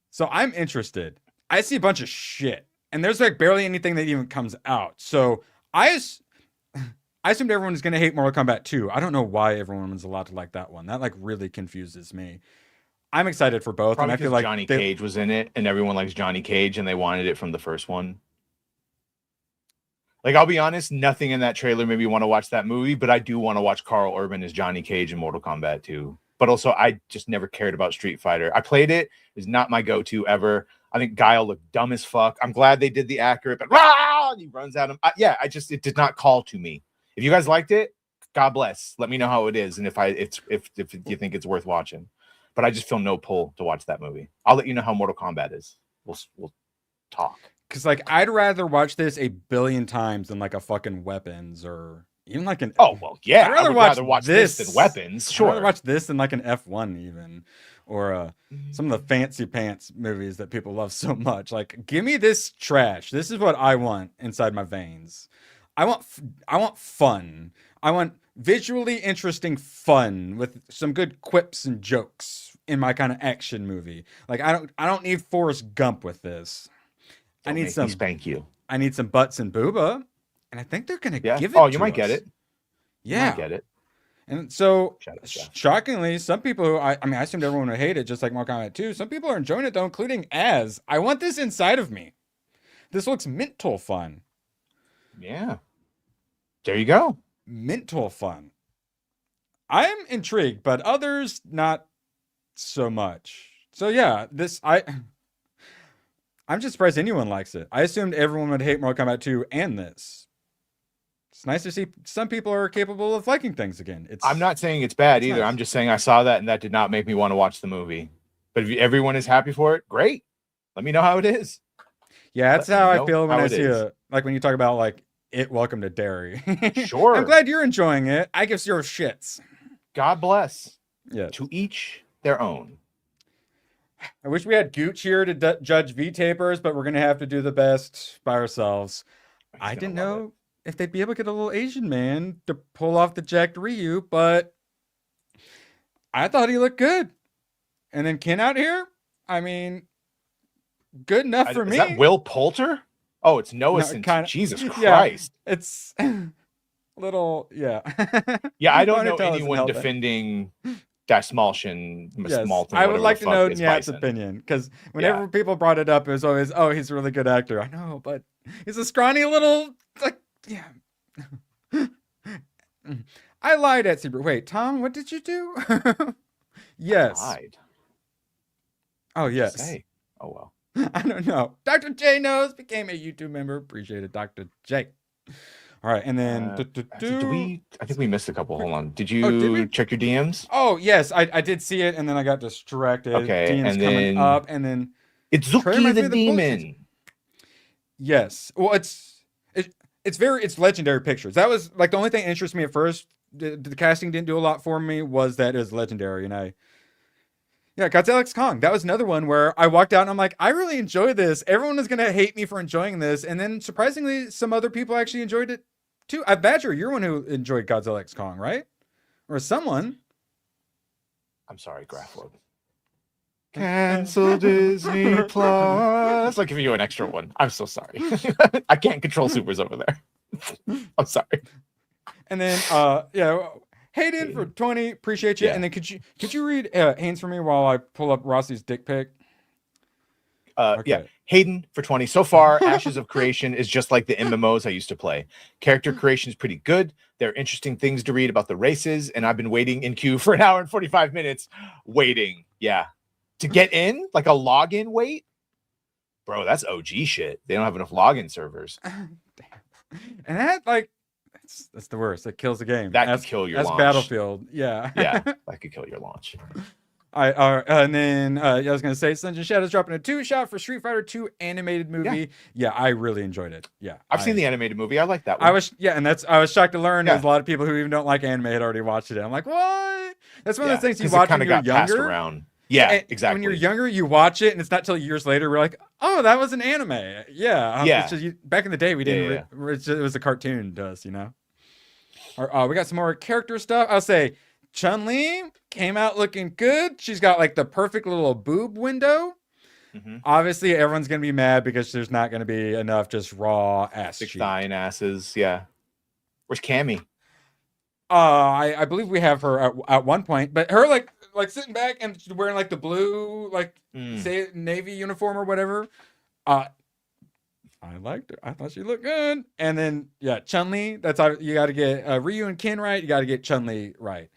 So I'm interested. I see a bunch of shit. And there's barely anything that even comes out. So I assumed everyone is going to hate Mortal Kombat 2. I don't know why everyone was allowed to like that one. That really confuses me. I'm excited for both. Probably and I feel like Johnny Cage was in it and everyone likes Johnny Cage and they wanted it from the first one. I'll be honest, nothing in that trailer made me want to watch that movie, but I do want to watch Carl Urban as Johnny Cage in Mortal Kombat 2. But also, I just never cared about Street Fighter. I played it. It's not my go-to ever. I think Guile looked dumb as fuck. I'm glad they did the accurate, but and he runs at him. It did not call to me. If you guys liked it, God bless. Let me know how it is, and if you think it's worth watching. But I just feel no pull to watch that movie. I'll let you know how Mortal Kombat is. We'll talk. Because I'd rather watch this a billion times than a fucking Weapons or even an. Oh well, yeah. I'd rather watch this than Weapons. Sure. I'd rather watch this than an F1 even, or some of the fancy pants movies that people love so much. Give me this trash. This is what I want inside my veins. I want fun. I want visually interesting fun with some good quips and jokes in my kind of action movie. I don't need Forrest Gump with this. I need some spank you. I need some butts and booba. and I think they're gonna Yeah. give it. Oh, you to might get us. it. Yeah, You might get it. and so Shout out, Jeff. shockingly, some people who I mean, I assumed everyone would hate it, just like Mortal Kombat 2. Some people are enjoying it though, including Az. I want this inside of me. This looks mental fun. Yeah. There you go. Mental fun. I'm intrigued, but others not so much. So yeah, I'm just surprised anyone likes it. I assumed everyone would hate Mortal Kombat 2 and this. It's nice to see some people are capable of liking things again. I'm not saying it's bad either. nice. I'm just saying I saw that and that did not make me want to watch the movie. But if everyone is happy for it, great. Let me know how it is. Yeah, that's Let how me I know feel when how I it see is. like when you talk about like it Welcome to Derry. Sure. I'm glad you're enjoying it. I give zero shits. God bless. Yeah. To each their own. I wish we had Gooch here to judge V-Tapers, but we're going to have to do the best by ourselves. I didn't know if they'd be able to get a little Asian man to pull off the jacked Ryu, but I thought he looked good. And then Ken out here, I mean, good enough for me. Is that Will Poulter? Oh, it's Noah No, Centineo. Jesus Yeah, Christ. it's little, yeah. Yeah, I don't know Ponytail doesn't anyone help it. defending Dasmalshin. Yes, Malton, I would whatever like the to know fuck is Nyat's Bison. opinion, because whenever people brought it up, it was always, oh, he's a really good actor. I know, but he's a scrawny little, like, yeah. I lied at Secret. Wait, Tom, what did you do? Yes. Lied. Oh, yes. Say. Oh, well. I don't know. Dr. J knows, became a YouTube member. Appreciate it, Dr. J. All right, and then I think we missed a couple. Hold on. Did did we? you check your DMs? Oh, yes, I did see it, and then I got distracted. Okay, DM's and coming then up, and then it's Trey Zuki reminds me the of the bullet Demon. yes. Well, it's legendary pictures. That was like the only thing that interested me at first. The casting didn't do a lot for me. Was that it was legendary, and Godzilla X Kong. That was another one where I walked out and I'm like, I really enjoy this. Everyone is gonna hate me for enjoying this, and then surprisingly, some other people actually enjoyed it too. Badger, you're one who enjoyed Godzilla X Kong, right? Or someone. I'm sorry, Graphlord. Cancel Disney Plus. I'll give you an extra one. I'm so sorry. I can't control supers over there. I'm sorry. And then Hayden for 20, appreciate you. Yeah. And then could you read Haynes for me while I pull up Rossi's dick pic? Yeah, Hayden for 20. So far, Ashes of Creation is just like the MMOs I used to play. Character creation is pretty good. There are interesting things to read about the races, and I've been waiting in queue for an hour and 45 minutes. Waiting, yeah. To get in, like a login wait? Bro, that's OG shit. They don't have enough login servers. Damn. And that, like, that's the worst. It kills the game. That could kill your That's launch. Battlefield. Yeah. Yeah, that could kill your launch. And then I was gonna say Sunshine Shadows dropping a 2-shot for Street Fighter 2 animated movie. Yeah, I really enjoyed it. Yeah, I've seen the animated movie. I like that one. I was shocked to learn there's a lot of people who even don't like anime had already watched it. I'm like, what? That's one of those things you watch when you're younger. Around. Yeah, and exactly. When you're younger, you watch it, and it's not till years later we're like, oh, that was an anime. Yeah. Yeah. It's just, back in the day, we didn't. It was a cartoon to us, you know. Or, we got some more character stuff. I'll say Chun-Li came out looking good. She's got like the perfect little boob window. Mm-hmm. Obviously, everyone's gonna be mad because there's not gonna be enough just raw ass. Big thigh and asses. Yeah. Where's Cammy? I believe we have her at one point, but her like sitting back and wearing like the blue say navy uniform or whatever. I liked her. I thought she looked good. And then Chun-Li. That's how you got to get Ryu and Ken right. You got to get Chun-Li right.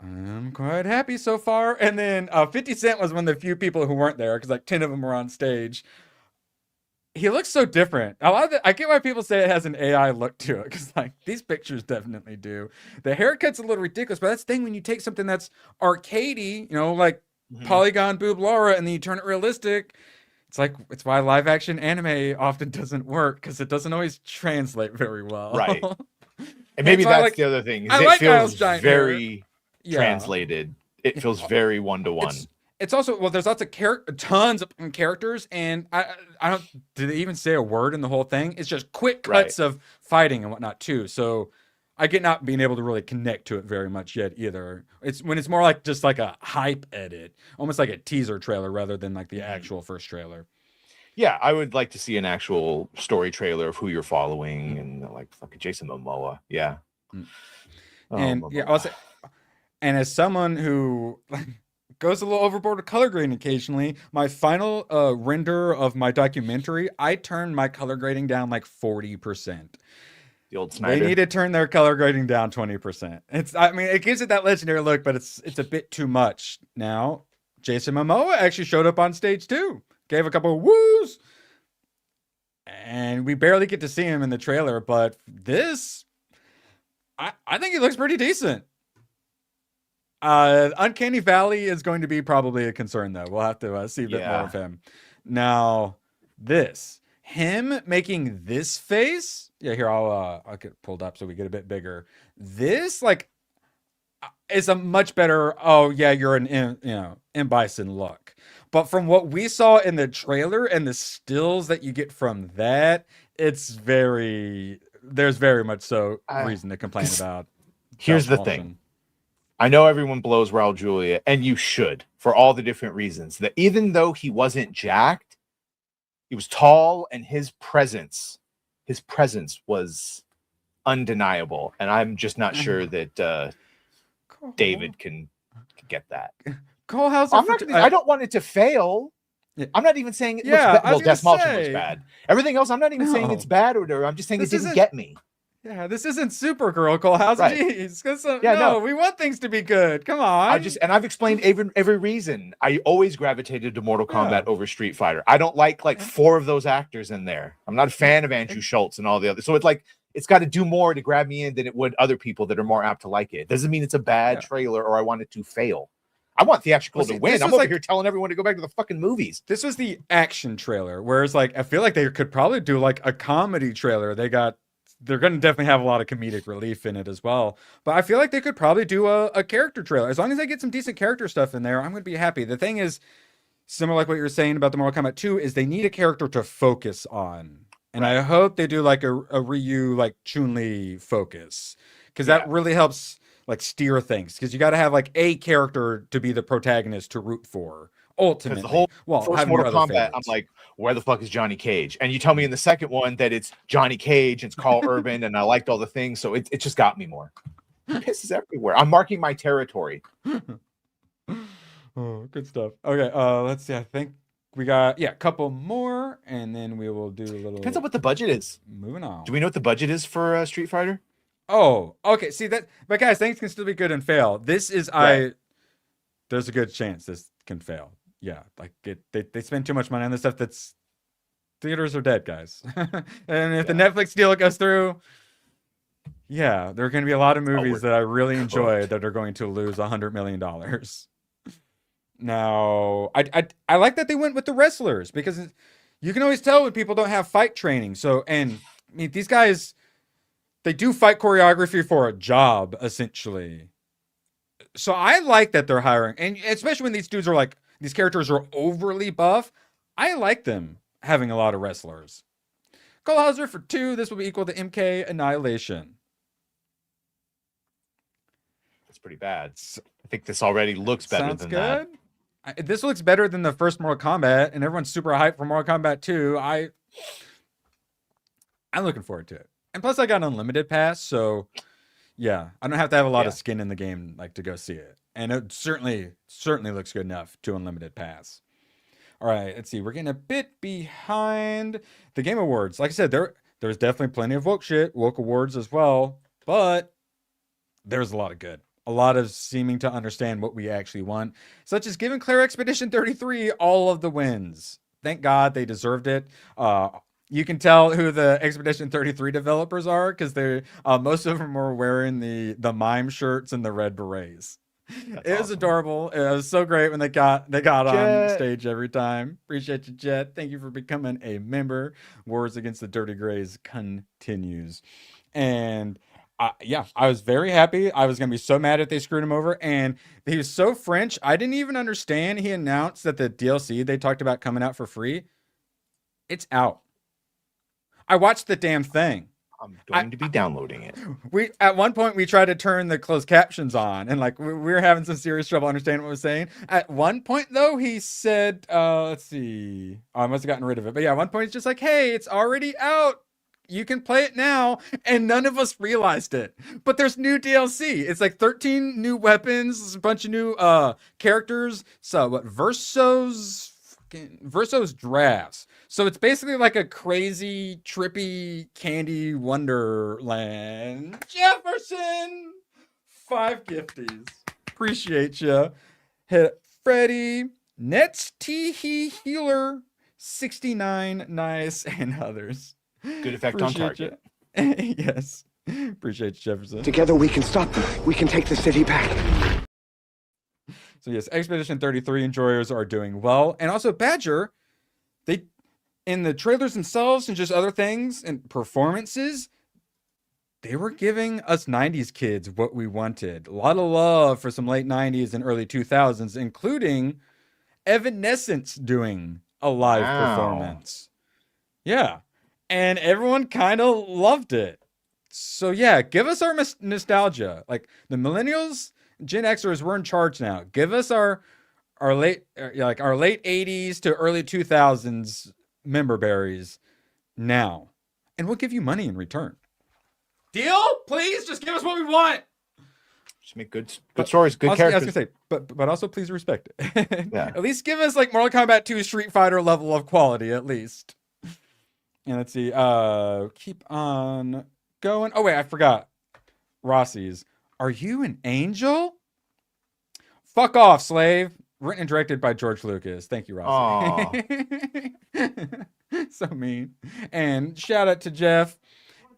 I'm quite happy so far. And then 50 Cent was one of the few people who weren't there because like 10 of them were on stage. He looks so different. I get why people say it has an AI look to it because like these pictures definitely do. The haircut's a little ridiculous, but that's the thing when you take something that's arcadey, like polygon boob Lara, and then you turn it realistic. It's why live action anime often doesn't work because it doesn't always translate very well. Right. And maybe that's the other thing. It feels very translated. It feels very one-to-one. It's also, there's lots of tons of characters, and I don't, did they even say a word in the whole thing? It's just quick cuts of fighting and whatnot too. So I get not being able to really connect to it very much yet either. It's when it's more like just like a hype edit, almost like a teaser trailer rather than like the actual first trailer. Yeah, I would like to see an actual story trailer of who you're following and like fucking Jason Momoa. Yeah. And Momoa. yeah, also, and as someone who goes a little overboard with color grading occasionally, my final render of my documentary, I turned my color grading down like 40%. The old Snyder. They need to turn their color grading down 20%. I mean, it gives it that legendary look, but it's a bit too much now. Jason Momoa actually showed up on stage too. Gave a couple of woos. And we barely get to see him in the trailer, but this, I think he looks pretty decent. Uncanny Valley is going to be probably a concern, though. We'll have to see a bit more of him. Now, him making this face. Yeah, here I'll get it pulled up so we get a bit bigger. This is a much better. Oh yeah, you're an M. Bison look. But from what we saw in the trailer and the stills that you get from that, there's very much so reason to complain about. Here's the thing. I know everyone blows Raul Julia, and you should, for all the different reasons. That even though he wasn't jacked, he was tall, and his presence was undeniable. And I'm just not sure that David can get that. Cole, I don't want it to fail. I'm not even saying it looks bad. Well, Death Smalton looks bad. Everything else, I'm not even saying it's bad or whatever. I'm just saying it didn't get me. Yeah, this isn't Supergirl, Cole House. Right. Jeez. No, we want things to be good. Come on. I've explained every reason. I always gravitated to Mortal Kombat over Street Fighter. I don't like 4 of those actors in there. I'm not a fan of Andrew Schultz and all the others. So it's got to do more to grab me in than it would other people that are more apt to like it. Doesn't mean it's a bad trailer or I want it to fail. I want theatrical to win. I'm over here telling everyone to go back to the fucking movies. This was the action trailer, whereas I feel like they could probably do a comedy trailer. They're going to definitely have a lot of comedic relief in it as well. But I feel like they could probably do a character trailer. As long as they get some decent character stuff in there, I'm going to be happy. The thing is, similar like what you were saying about the Mortal Kombat 2, is they need a character to focus on. And I hope they do a Ryu, Chun-Li focus. Because that really helps steer things. Because you got to have a character to be the protagonist to root for. Ultimately. The whole first Mortal Kombat, I'm like, where the fuck is Johnny Cage? And you tell me in the second one that it's Johnny Cage and it's Carl Urban and I liked all the things. So it just got me more. Pisses everywhere. I'm marking my territory. Oh, good stuff. Okay, let's see. I think we got a couple more, and then we will do a little. Depends on what the budget is. Moving on. Do we know what the budget is for Street Fighter? Oh, okay. See that, but guys, things can still be good and fail. This is there's a good chance this can fail. Yeah, they spend too much money on this stuff. Theaters are dead, guys. And if the Netflix deal goes through, there are going to be a lot of movies that I really enjoy that are going to lose $100 million. Now, I like that they went with the wrestlers because you can always tell when people don't have fight training. So, and I mean, these guys, they do fight choreography for a job, essentially. So I like that they're hiring, and especially when these dudes are these characters are overly buff. I like them having a lot of wrestlers. Cole Hauser for 2. This will be equal to MK Annihilation. That's pretty bad. I think this already looks better than that. This looks better than the first Mortal Kombat, and everyone's super hyped for Mortal Kombat 2. I'm looking forward to it. And plus, I got an unlimited pass, so yeah, I don't have to have a lot of skin in the game to go see it. And it certainly looks good enough to unlimited pass. All right, let's see. We're getting a bit behind the Game Awards. Like I said, there's definitely plenty of woke shit, woke awards as well, but there's a lot of good. A lot of seeming to understand what we actually want, such as giving Claire Expedition 33 all of the wins. Thank God they deserved it. You can tell who the Expedition 33 developers are because they're most of them are wearing the mime shirts and the red berets. It was adorable. It was so great when they got on stage every time. Appreciate you, Jet. Thank you for becoming a member. Wars Against the Dirty Grays continues. And I was very happy. I was going to be so mad if they screwed him over. And he was so French. I didn't even understand. He announced that the DLC they talked about coming out for free, it's out. I watched the damn thing. I'm going to be downloading it. We at one point we tried to turn the closed captions on, and like we were having some serious trouble understanding what was saying. At one point though, he said, let's see. Oh, I must have gotten rid of it. But yeah, at one point it's just like, hey, it's already out. You can play it now. And none of us realized it. But there's new DLC. It's like 13 new weapons, a bunch of new characters. So what Verso's drafts. So it's basically like a crazy, trippy candy wonderland. Jefferson, 5 gifties. Appreciate ya. Hit Freddy, Nets Teehee Healer, 69, nice, and others. Good effect on target. Yes. Appreciate you, Jefferson. Together we can stop them. We can take the city back. So yes, Expedition 33 enjoyers are doing well. And also Badger, they in the trailers themselves and just other things and performances, they were giving us 90s kids what we wanted. A lot of love for some late 90s and early 2000s, including Evanescence doing a live performance. Yeah. And everyone kind of loved it. So yeah, give us our nostalgia. Like the millennials, Gen Xers, we're in charge now. Give us our late 80s to early 2000s member berries now, and we'll give you money in return. Deal? Please, just give us what we want. Just make good stories, good characters. I was gonna say, but also please respect it. Yeah. At least give us like Mortal Kombat 2 Street Fighter level of quality, at least. And let's see. Keep on going. Oh wait, I forgot. Rossi's. Are you an angel? Fuck off, slave. Written and directed by George Lucas. Thank you, Rossi. So mean. And shout out to Jeff.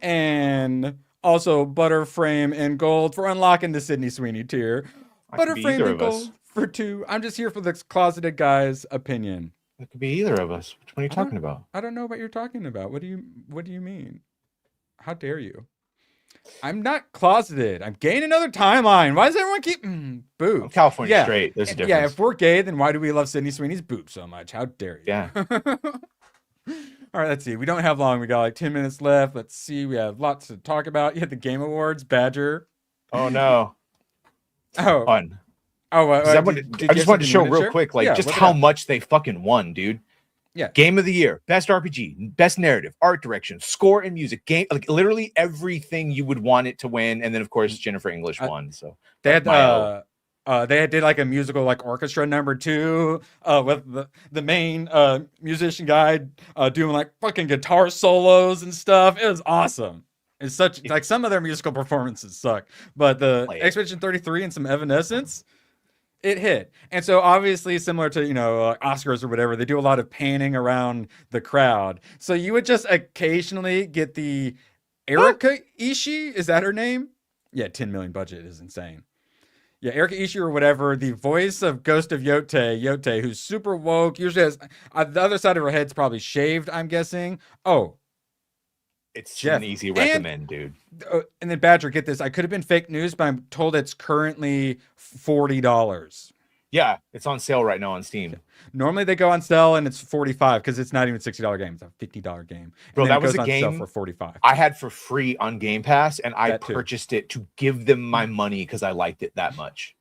And also Butterframe and Gold for unlocking the Sydney Sweeney tier. Butterframe and Gold for 2. I'm just here for the closeted guy's opinion. It could be either of us. Which one are you talking about? I don't know what you're talking about. What do you mean? How dare you? I'm not closeted. I'm gay in another timeline. Why does everyone keep boobs? I'm California straight. There's a difference. Yeah, if we're gay, then why do we love Sydney Sweeney's boobs so much? How dare you? Yeah. All right, let's see. We don't have long. We got like 10 minutes left. Let's see. We have lots to talk about. You had the Game Awards, Badger. Oh no. Oh. Fun. Oh, I just wanted to show real quick, like just how much they fucking won, dude. Yeah. Game of the year, best RPG, best narrative, art direction, score and music, game, like literally everything you would want it to win. And then of course Jennifer English won. So they had they did like a musical like orchestra number 2 with the main musician guy doing like fucking guitar solos and stuff. It was awesome. It's such like some of their musical performances suck, but the Expedition 33 and some Evanescence, it hit. And so obviously similar to, Oscars or whatever, they do a lot of panning around the crowd. So you would just occasionally get the Erika Ishii, is that her name? Yeah, 10 million budget is insane. Yeah, Erika Ishii or whatever, the voice of Ghost of Yote, who's super woke, usually has the other side of her head's probably shaved, I'm guessing. Oh, it's Jeff. An easy recommend, dude. And then Badger, get this. I could have been fake news, but I'm told it's currently $40. Yeah, it's on sale right now on Steam. Normally they go on sale and it's $45 because it's not even a $60 game. It's a $50 game. Bro, that was a game for $45. I had for free on Game Pass, and I purchased it to give them my money because I liked it that much.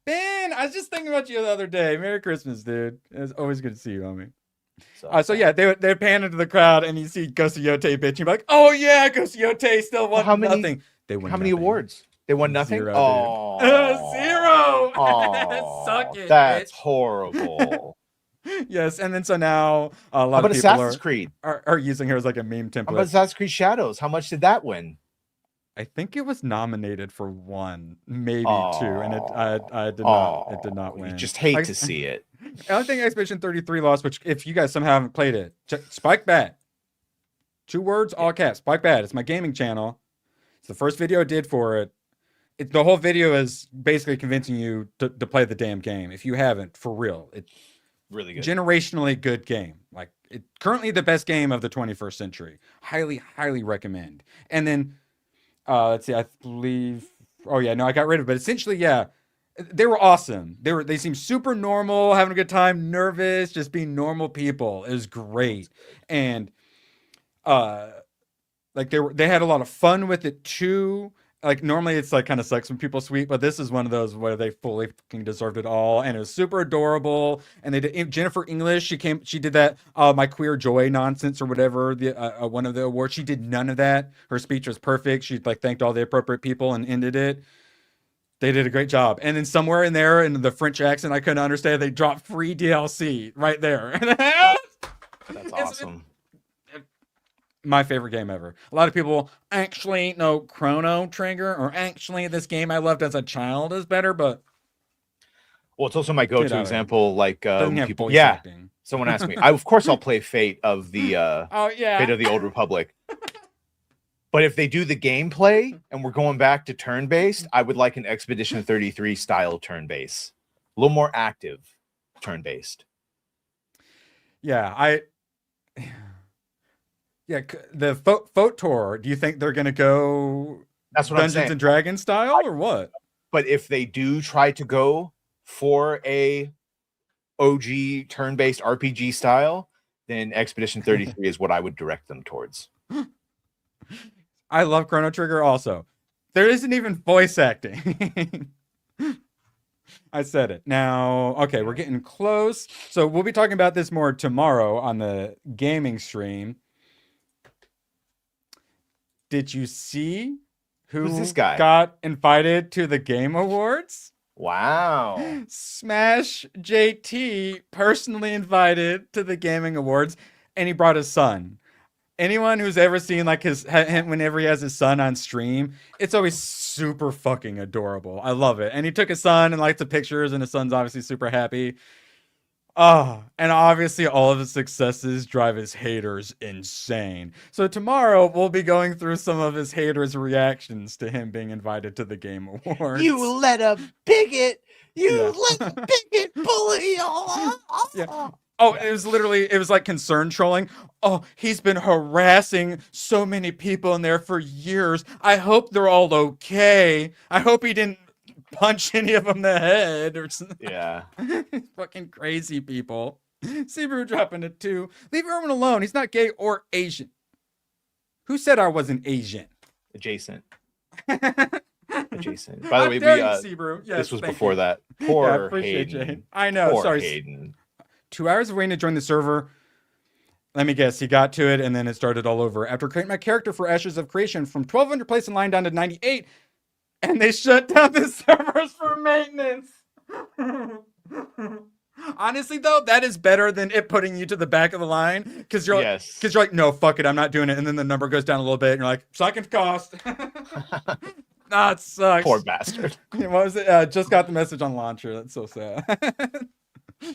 Ben, I was just thinking about you the other day. Merry Christmas, dude. It's always good to see you, homie. So yeah, they pan into the crowd and you see Ghost of Yote bitch. You're like, oh yeah, Ghost of Yote still won nothing. They won. How many awards? They won nothing. 0, oh, 0. Oh, suck it. That's bitch. Horrible. Yes, and then so now a lot of people Assassin's Creed are using her as like a meme template. How about Assassin's Creed Shadows? How much did that win? I think it was nominated for 1, maybe 2, and it did not win. You just hate to see it. I don't think Expedition 33 lost, which if you guys somehow haven't played it, check Spike Bad. 2 words, all caps. Spike Bad. It's my gaming channel. It's the first video I did for it. The whole video is basically convincing you to play the damn game. If you haven't, for real, it's really good, generationally good game. Like currently the best game of the 21st century. Highly, highly recommend. And then let's see, I believe. Oh yeah, no, I got rid of it. But essentially, yeah, they were awesome. They seemed super normal, having a good time, nervous, just being normal people. It was great. And like they had a lot of fun with it too. Like normally it's like kind of sucks when people sweep, but this is one of those where they fully fucking deserved it all, and it was super adorable. And they did Jennifer English. She did that My Queer Joy nonsense or whatever, the one of the awards. She did none of that. Her speech was perfect. She like thanked all the appropriate people and ended it. They did a great job. And then somewhere in there, in the French accent I couldn't understand, they dropped free DLC right there. That's awesome. My favorite game ever. A lot of people actually no Chrono Trigger, or actually this game I loved as a child is better, but well, it's also my go-to example. Like people, acting. Someone asked me. Of course, I'll play Fate of the Fate of the Old Republic. But if they do the gameplay and we're going back to turn-based, I would like an Expedition 33 style turn-based, a little more active turn-based. Yeah, yeah, the Tour. Do you think they're gonna go? That's what Dungeons I'm saying. and Dragons style, or what? But if they do try to go for a OG turn-based RPG style, then Expedition 33 is what I would direct them towards. I love Chrono Trigger also. There isn't even voice acting. I said it. Now, okay, we're getting close. So we'll be talking about this more tomorrow on the gaming stream. Did you see who's this guy got invited to the Game Awards? Wow. Smash JT personally invited to the Gaming Awards, and he brought his son. Anyone who's ever seen like him whenever he has his son on stream, it's always super fucking adorable. I love it. And he took his son and liked the pictures, and his son's obviously super happy. And obviously all of his successes drive his haters insane. So tomorrow we'll be going through some of his haters' reactions to him being invited to the Game Awards. You let a bigot, let a bigot bully you. Yeah. Oh, it was like concern trolling. Oh, he's been harassing so many people in there for years. I hope they're all okay. I hope he didn't punch any of them in the head or something. Yeah. Fucking crazy people. Subaru dropping it too. Leave everyone alone. He's not gay or Asian. Who said I wasn't Asian? Adjacent. Adjacent. By the way, Subaru. Yes, this was before that. Poor Hayden. Jane. I know. Poor sorry. Hayden. 2 hours of waiting to join the server. Let me guess. He got to it and then it started all over. After creating my character for Ashes of Creation from 1,200 place in line down to 98, and they shut down the servers for maintenance. Honestly, though, that is better than it putting you to the back of the line because you're like, no, fuck it, I'm not doing it, and then the number goes down a little bit, and you're like, second cost. Nah, it sucks. Poor bastard. What was it? Just got the message on launcher. That's so sad.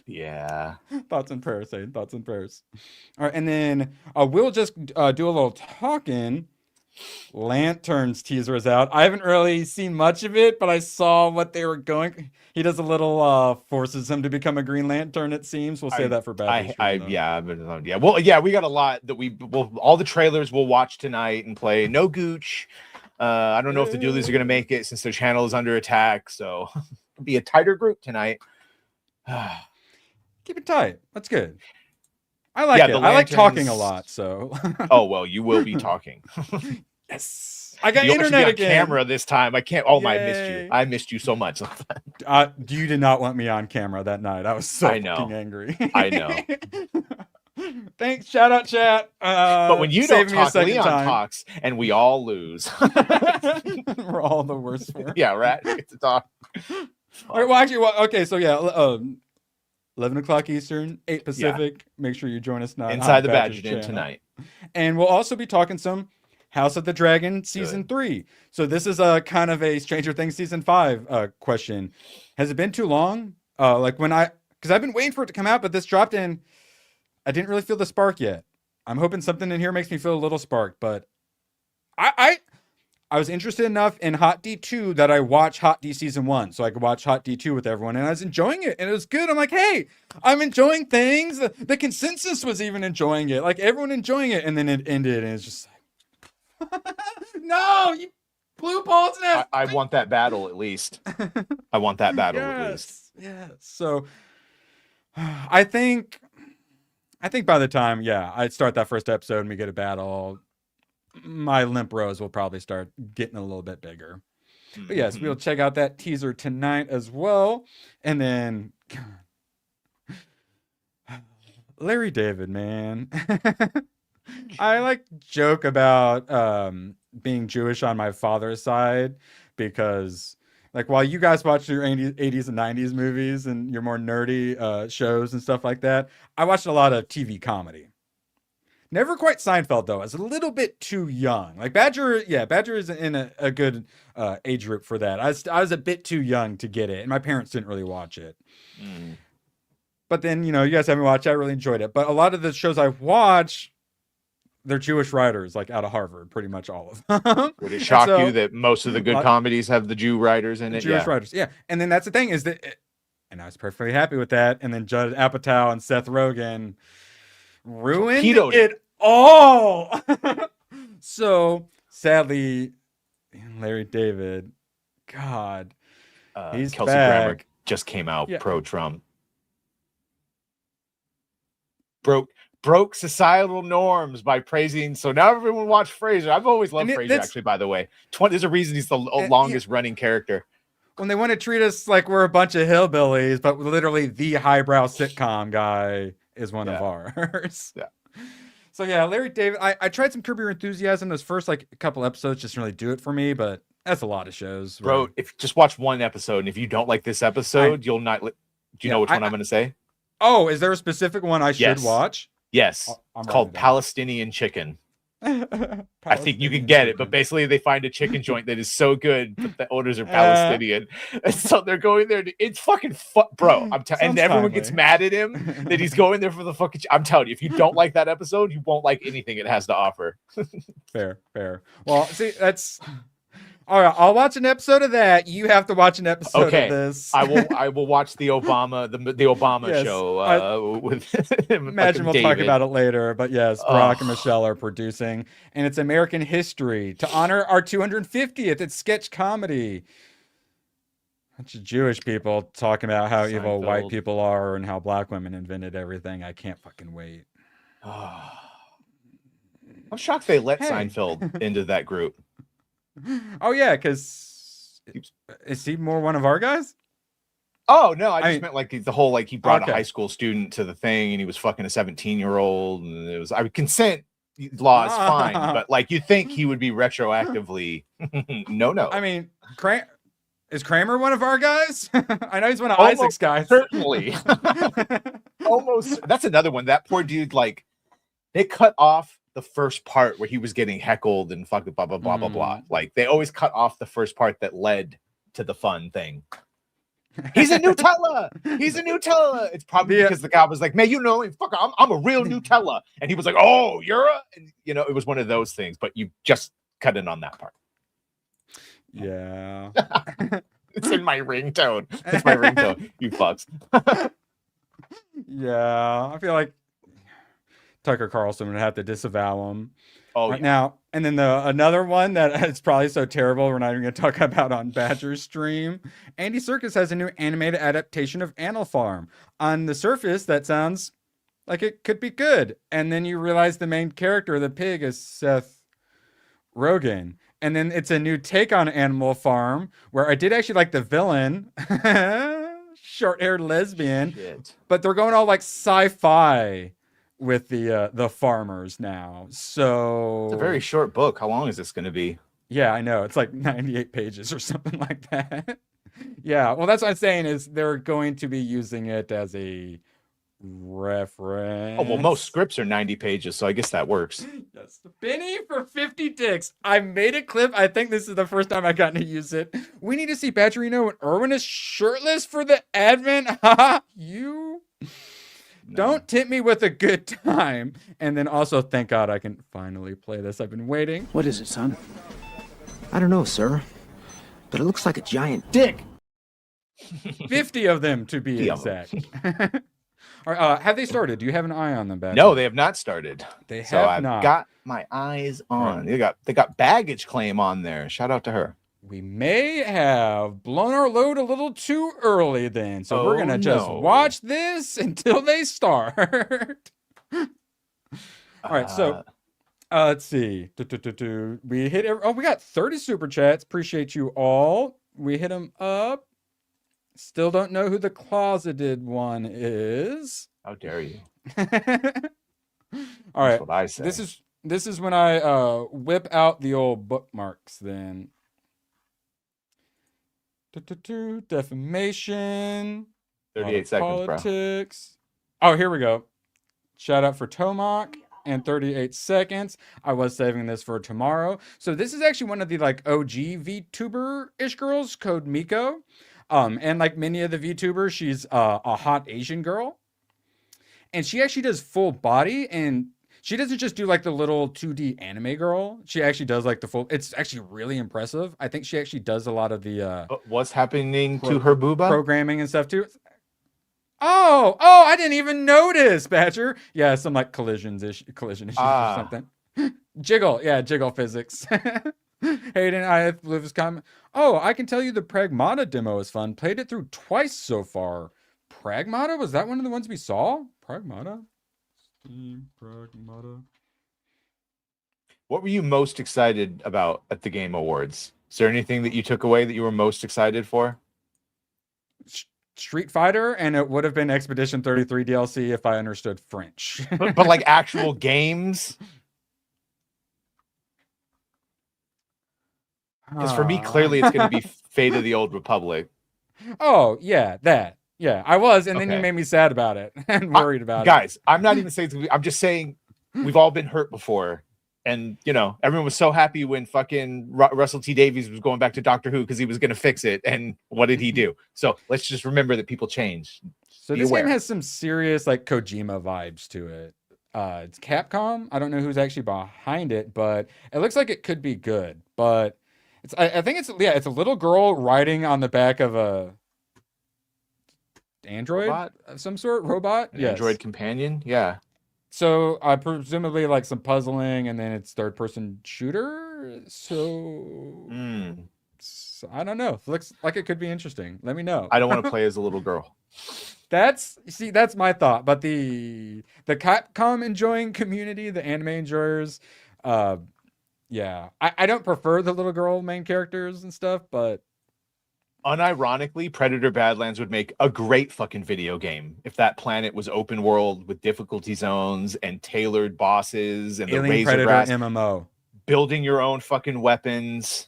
Yeah. Thoughts and prayers, Aiden. Thoughts and prayers. All right, and then we'll just do a little talking. Lanterns teaser is out. I haven't really seen much of it, but I saw what they were going. He does a little forces him to become a Green Lantern. It seems. We'll say that for bad. Yeah. Well, yeah, we got a lot that we will. All the trailers we'll watch tonight and play. No Gooch. I don't know if the Doolies are going to make it since their channel is under attack. So it'll be a tighter group tonight. Keep it tight. That's good. I like it. I like talking a lot. So. Oh well, you will be talking. Yes. I got internet again. Camera this time. I can't. Oh my! I missed you. I missed you so much. You did not want me on camera that night. I was so fucking angry. I know. Thanks. Shout out, chat. But when you don't talk, Leon talks, and we all lose. We're all the worst for it. Yeah, right. Get to talk. All right. Well, actually, okay. So yeah, 11 o'clock Eastern, 8 Pacific. Yeah. Make sure you join us now inside the Badger Den tonight. And we'll also be talking some House of the Dragon season 3. So this is a kind of a Stranger Things season 5 question. Has it been too long? Because I've been waiting for it to come out, but this dropped in. I didn't really feel the spark yet. I'm hoping something in here makes me feel a little spark, but I was interested enough in Hot D2 that I watched Hot D season 1, so I could watch Hot D2 with everyone, and I was enjoying it, and it was good. I'm like, hey, I'm enjoying things. The consensus was even enjoying it, like everyone enjoying it, and then it ended, and it's just like, no, you blue balls. I want that battle at least. I want that battle at least. Yeah. So I think by the time, I'd start that first episode and we get a battle, my limp rose will probably start getting a little bit bigger. But yes, we'll check out that teaser tonight as well. And then Larry David, man. I like joke about being Jewish on my father's side because like while you guys watch your 80s and 90s movies and your more nerdy shows and stuff like that, I watched a lot of TV comedy. Never quite Seinfeld though. I was a little bit too young. Like Badger is in a good age group for that. I was a bit too young to get it, and my parents didn't really watch it. But then, you guys haven't watched it. I really enjoyed it. But a lot of the shows I watch, they're Jewish writers, like out of Harvard, pretty much all of them. Would it shock you that most of the good comedies have the Jew writers in it? Jewish writers, yeah. And then that's the thing is that, and I was perfectly happy with that. And then Judd Apatow and Seth Rogen ruined it all. So sadly, Larry David, God, he's Kelsey back. Grammer just came out pro-Trump. Broke societal norms by praising. So now everyone watch Frasier. I've always loved Frasier, actually, by the way. There's a reason he's the longest running character. When they want to treat us like we're a bunch of hillbillies, but literally the highbrow sitcom guy is one of ours. Yeah. So yeah, Larry David. I tried some Curb Your Enthusiasm. Those first like a couple episodes just didn't really do it for me, but that's a lot of shows. Bro, if just watch one episode, and if you don't like this episode, you'll not. Do you know which one I'm going to say? Oh, is there a specific one I should watch? Yes. It's called Palestinian Chicken. I think you can get it, but basically they find a chicken joint that is so good, but the owners are Palestinian, and so they're going there. It's fucking bro. And everyone gets mad at him that he's going there for the fucking. I'm telling you, if you don't like that episode, you won't like anything it has to offer. Fair. Well, see, that's all right. I'll watch an episode of that. You have to watch an episode of this. I will watch the Obama the Obama show with imagine we'll talk about it later, but yes, Brock and Michelle are producing, and it's American history to honor our 250th. It's sketch comedy. Bunch of Jewish people talking about how evil white people are and how black women invented everything. I can't fucking wait. I'm shocked they let Seinfeld into that group. Oh yeah, because is he more one of our guys? Oh no, I just meant like the whole like he brought a high school student to the thing and he was fucking a 17-year-old and it was consent law is fine, but like you think he would be retroactively no. I mean, is Kramer one of our guys? I know he's one of Isaac's guys. Certainly. Almost. That's another one. That poor dude, like they cut off the first part where he was getting heckled and fucking blah blah blah blah blah. Like they always cut off the first part that led to the fun thing. He's a Nutella. He's a Nutella. It's probably because the guy was like, "Man, you know, fuck, I'm a real Nutella," and he was like, "Oh, you're a," and, it was one of those things. But you just cut in on that part. Yeah, it's in my ringtone. It's my ringtone. You fucks. Yeah, I feel like Tucker Carlson would have to disavow him. Now. And then another one that is probably so terrible we're not even going to talk about on Badger's stream. Andy Serkis has a new animated adaptation of Animal Farm. On the surface, that sounds like it could be good. And then you realize the main character, the pig, is Seth Rogen. And then it's a new take on Animal Farm where I did actually like the villain. Short-haired lesbian. Shit. But they're going all like sci-fi with the farmers now. So it's a very short book. How long is this going to be? Yeah, I know. It's like 98 pages or something like that. Yeah. Well, that's what I'm saying is they're going to be using it as a reference. Oh, well, most scripts are 90 pages, so I guess that works. Yes. Benny for 50 dicks. I made a clip. I think this is the first time I've gotten to use it. We need to see Badgerino and Erwin is shirtless for the advent. You... No. Don't tempt me with a good time. And then also, thank God I can finally play this. I've been waiting. What is it, son? I don't know, sir. But it looks like a giant dick. 50 of them, to be exact. All right, have they started? Do you have an eye on them, Badger? No, they have not started. They have not. I've got my eyes on. Right. They got baggage claim on there. Shout out to her. We may have blown our load a little too early then. So we're going to just watch this until they start. All right. So Let's see. We hit. We got 30 super chats. Appreciate you all. We hit them up. Still don't know who the closeted one is. How dare you? All That's right. what I say. This is when I whip out the old bookmarks then. Defamation. 38 seconds, politics. Oh, here we go. Shout out for Tomac and 38 seconds. I was saving this for tomorrow. So this is actually one of the like OG VTuber-ish girls, code Miko. And like many of the VTubers, she's a hot Asian girl. And she actually does full body, and she doesn't just do like the little 2D anime girl. She actually does like the full. It's actually really impressive. I think she actually does a lot of the what's happening to her booba? Programming and stuff too. Oh, I didn't even notice, Badger. Yeah, some like collision issues or something. Jiggle physics. Hayden, I have lived his comment. Oh, I can tell you the Pragmata demo is fun. Played it through twice so far. Pragmata? Was that one of the ones we saw? Pragmata? Steam Pragmata. What were you most excited about at the Game Awards? Is there anything that you took away that you were most excited for? Street Fighter, and it would have been Expedition 33 DLC if I understood French. but like actual games? Because for me, clearly it's going to be Fate of the Old Republic. Oh, yeah, that. Yeah, I was, and then you made me sad about it and worried about it. Guys, I'm not even saying, I'm just saying we've all been hurt before. And, you know, everyone was so happy when fucking Russell T. Davies was going back to Doctor Who because he was going to fix it. And what did he do? So let's just remember that people change. So this game has some serious, like, Kojima vibes to it. It's Capcom. I don't know who's actually behind it, but it looks like it could be good. But I think it's a little girl riding on the back of a android of some sort, robot. Android companion. Yeah. So presumably like some puzzling, and then it's third person shooter. So I don't know. Looks like it could be interesting. Let me know. I don't want to play as a little girl. That's my thought. But the Capcom enjoying community, the anime enjoyers, yeah, I don't prefer the little girl main characters and stuff, but unironically, Predator Badlands would make a great fucking video game if that planet was open world with difficulty zones and tailored bosses and Alien the razor Predator grass, MMO, building your own fucking weapons.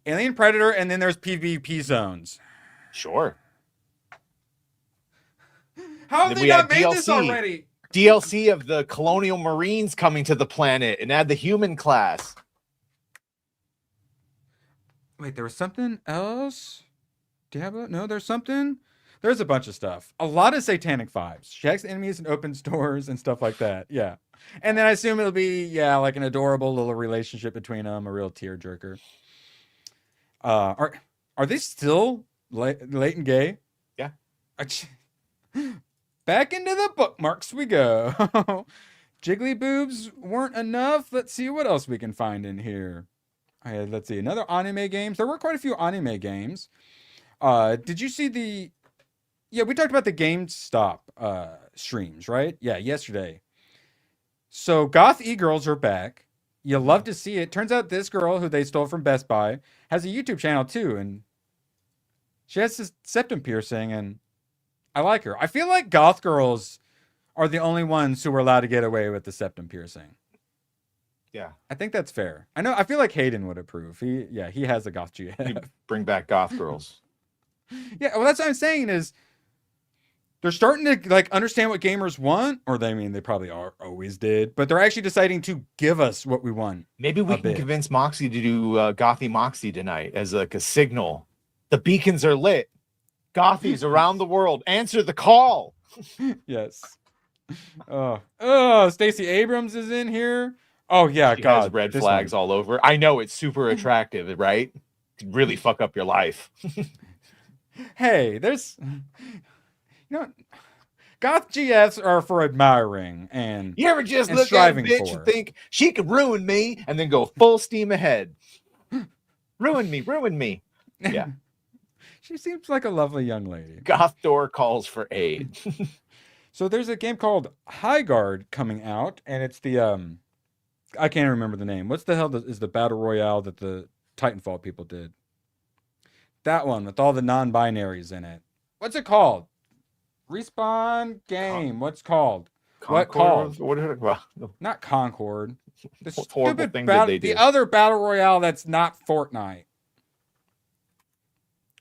Alien Predator, and then there's PvP zones. Sure. How have they not made this already? DLC of the Colonial Marines coming to the planet and add the human class. Wait, there was something else? Diablo? No, there's something. There's a bunch of stuff. A lot of satanic vibes. Shax enemies and open stores and stuff like that. Yeah. And then I assume it'll be, like an adorable little relationship between them, a real tearjerker. Are they still late and gay? Yeah. Back into the bookmarks we go. Jiggly boobs weren't enough. Let's see what else we can find in here. Let's see. Another anime games. There were quite a few anime games. Did you see we talked about the GameStop streams, right? Yeah, yesterday. So Goth E-Girls are back. You love to see it. Turns out this girl who they stole from Best Buy has a YouTube channel too, and she has this septum piercing, and I like her. I feel like goth girls are the only ones who are allowed to get away with the septum piercing. Yeah. I think that's fair. I feel like Hayden would approve. He has a goth GF. You bring back goth girls. Yeah, well, that's what I'm saying is they're starting to like understand what gamers want, or they probably always did, but they're actually deciding to give us what we want. Maybe we can convince Moxie to do Gothy Moxie tonight as like a signal. The beacons are lit. Gothies around the world, answer the call. Yes. Oh, Stacey Abrams is in here. Oh yeah, she God, has red flags all over. I know it's super attractive, right? Could really fuck up your life. Hey, goth GFs are for admiring, and you ever just look at a bitch and think she could ruin me, and then go full steam ahead. Ruin me. Yeah. She seems like a lovely young lady. Goth door calls for aid. So there's a game called High Guard coming out, and it's the I can't remember the name. What's the hell is the battle royale that the Titanfall people did? That one with all the non-binaries in it. What's it called? Respawn game. What's called? What called? What is it about? Not Concord. The What horrible stupid thing did they do? the other battle royale that's not Fortnite.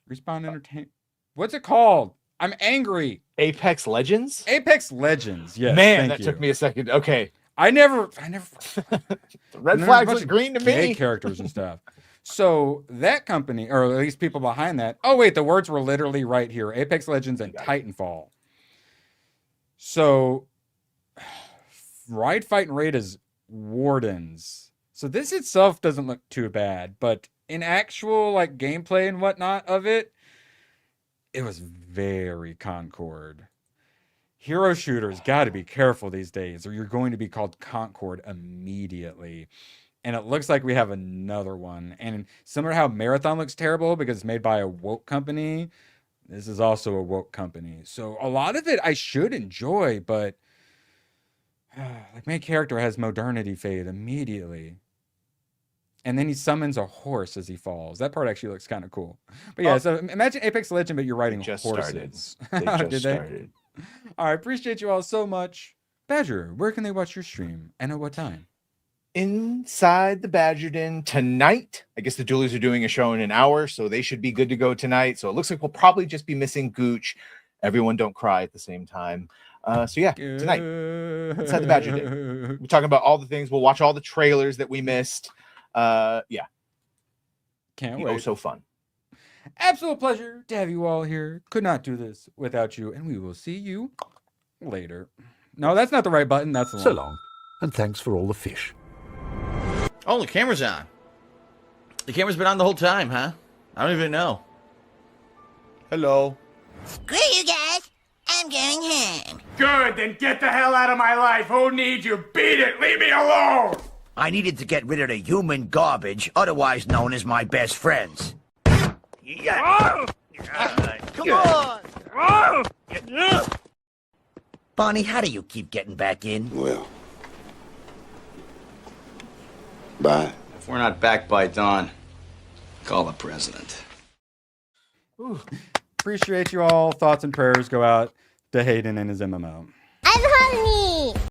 Respawn Entertainment. What's it called? I'm angry. Apex Legends? Apex Legends. Yes. Man, that took me a second. Okay. I never Red flags look green to gay me. characters and stuff. So that company, or at least people behind that. Oh wait, the words were literally right here: Apex Legends and Titanfall. So, Ride, Fight, and Raid is Wardens. So this itself doesn't look too bad, but in actual like gameplay and whatnot of it, it was very Concord. Hero shooters got to be careful these days, or you're going to be called Concord immediately. And it looks like we have another one. And similar to how Marathon looks terrible because it's made by a woke company, this is also a woke company. So a lot of it I should enjoy, but like main character has modernity fade immedially. And then he summons a horse as he falls. That part actually looks kind of cool. But yeah, so imagine Apex Legend, but you're riding horses. They just started. All right, appreciate you all so much. Badger, where can they watch your stream and at what time? Inside the Badger Den tonight. I guess the Doolies are doing a show in an hour, so they should be good to go tonight. So it looks like we'll probably just be missing Gooch. Everyone don't cry at the same time. So yeah, tonight, Inside the Badger Den. We're talking about all the things. We'll watch all the trailers that we missed. Yeah. Can't wait. Oh, so fun. Absolute pleasure to have you all here. Could not do this without you, and we will see you later. No, that's not the right button. That's the one. So long, and thanks for all the fish. Oh, the camera's on. The camera's been on the whole time, huh? I don't even know. Hello. Screw you guys. I'm going home. Good, then get the hell out of my life. Who needs you? Beat it. Leave me alone. I needed to get rid of the human garbage, otherwise known as my best friends. Yeah. Come on! Bonnie, how do you keep getting back in? Well, bye. If we're not back by dawn, call the president. Ooh. Appreciate you all. Thoughts and prayers go out to Hayden and his MMO. I'm hungry.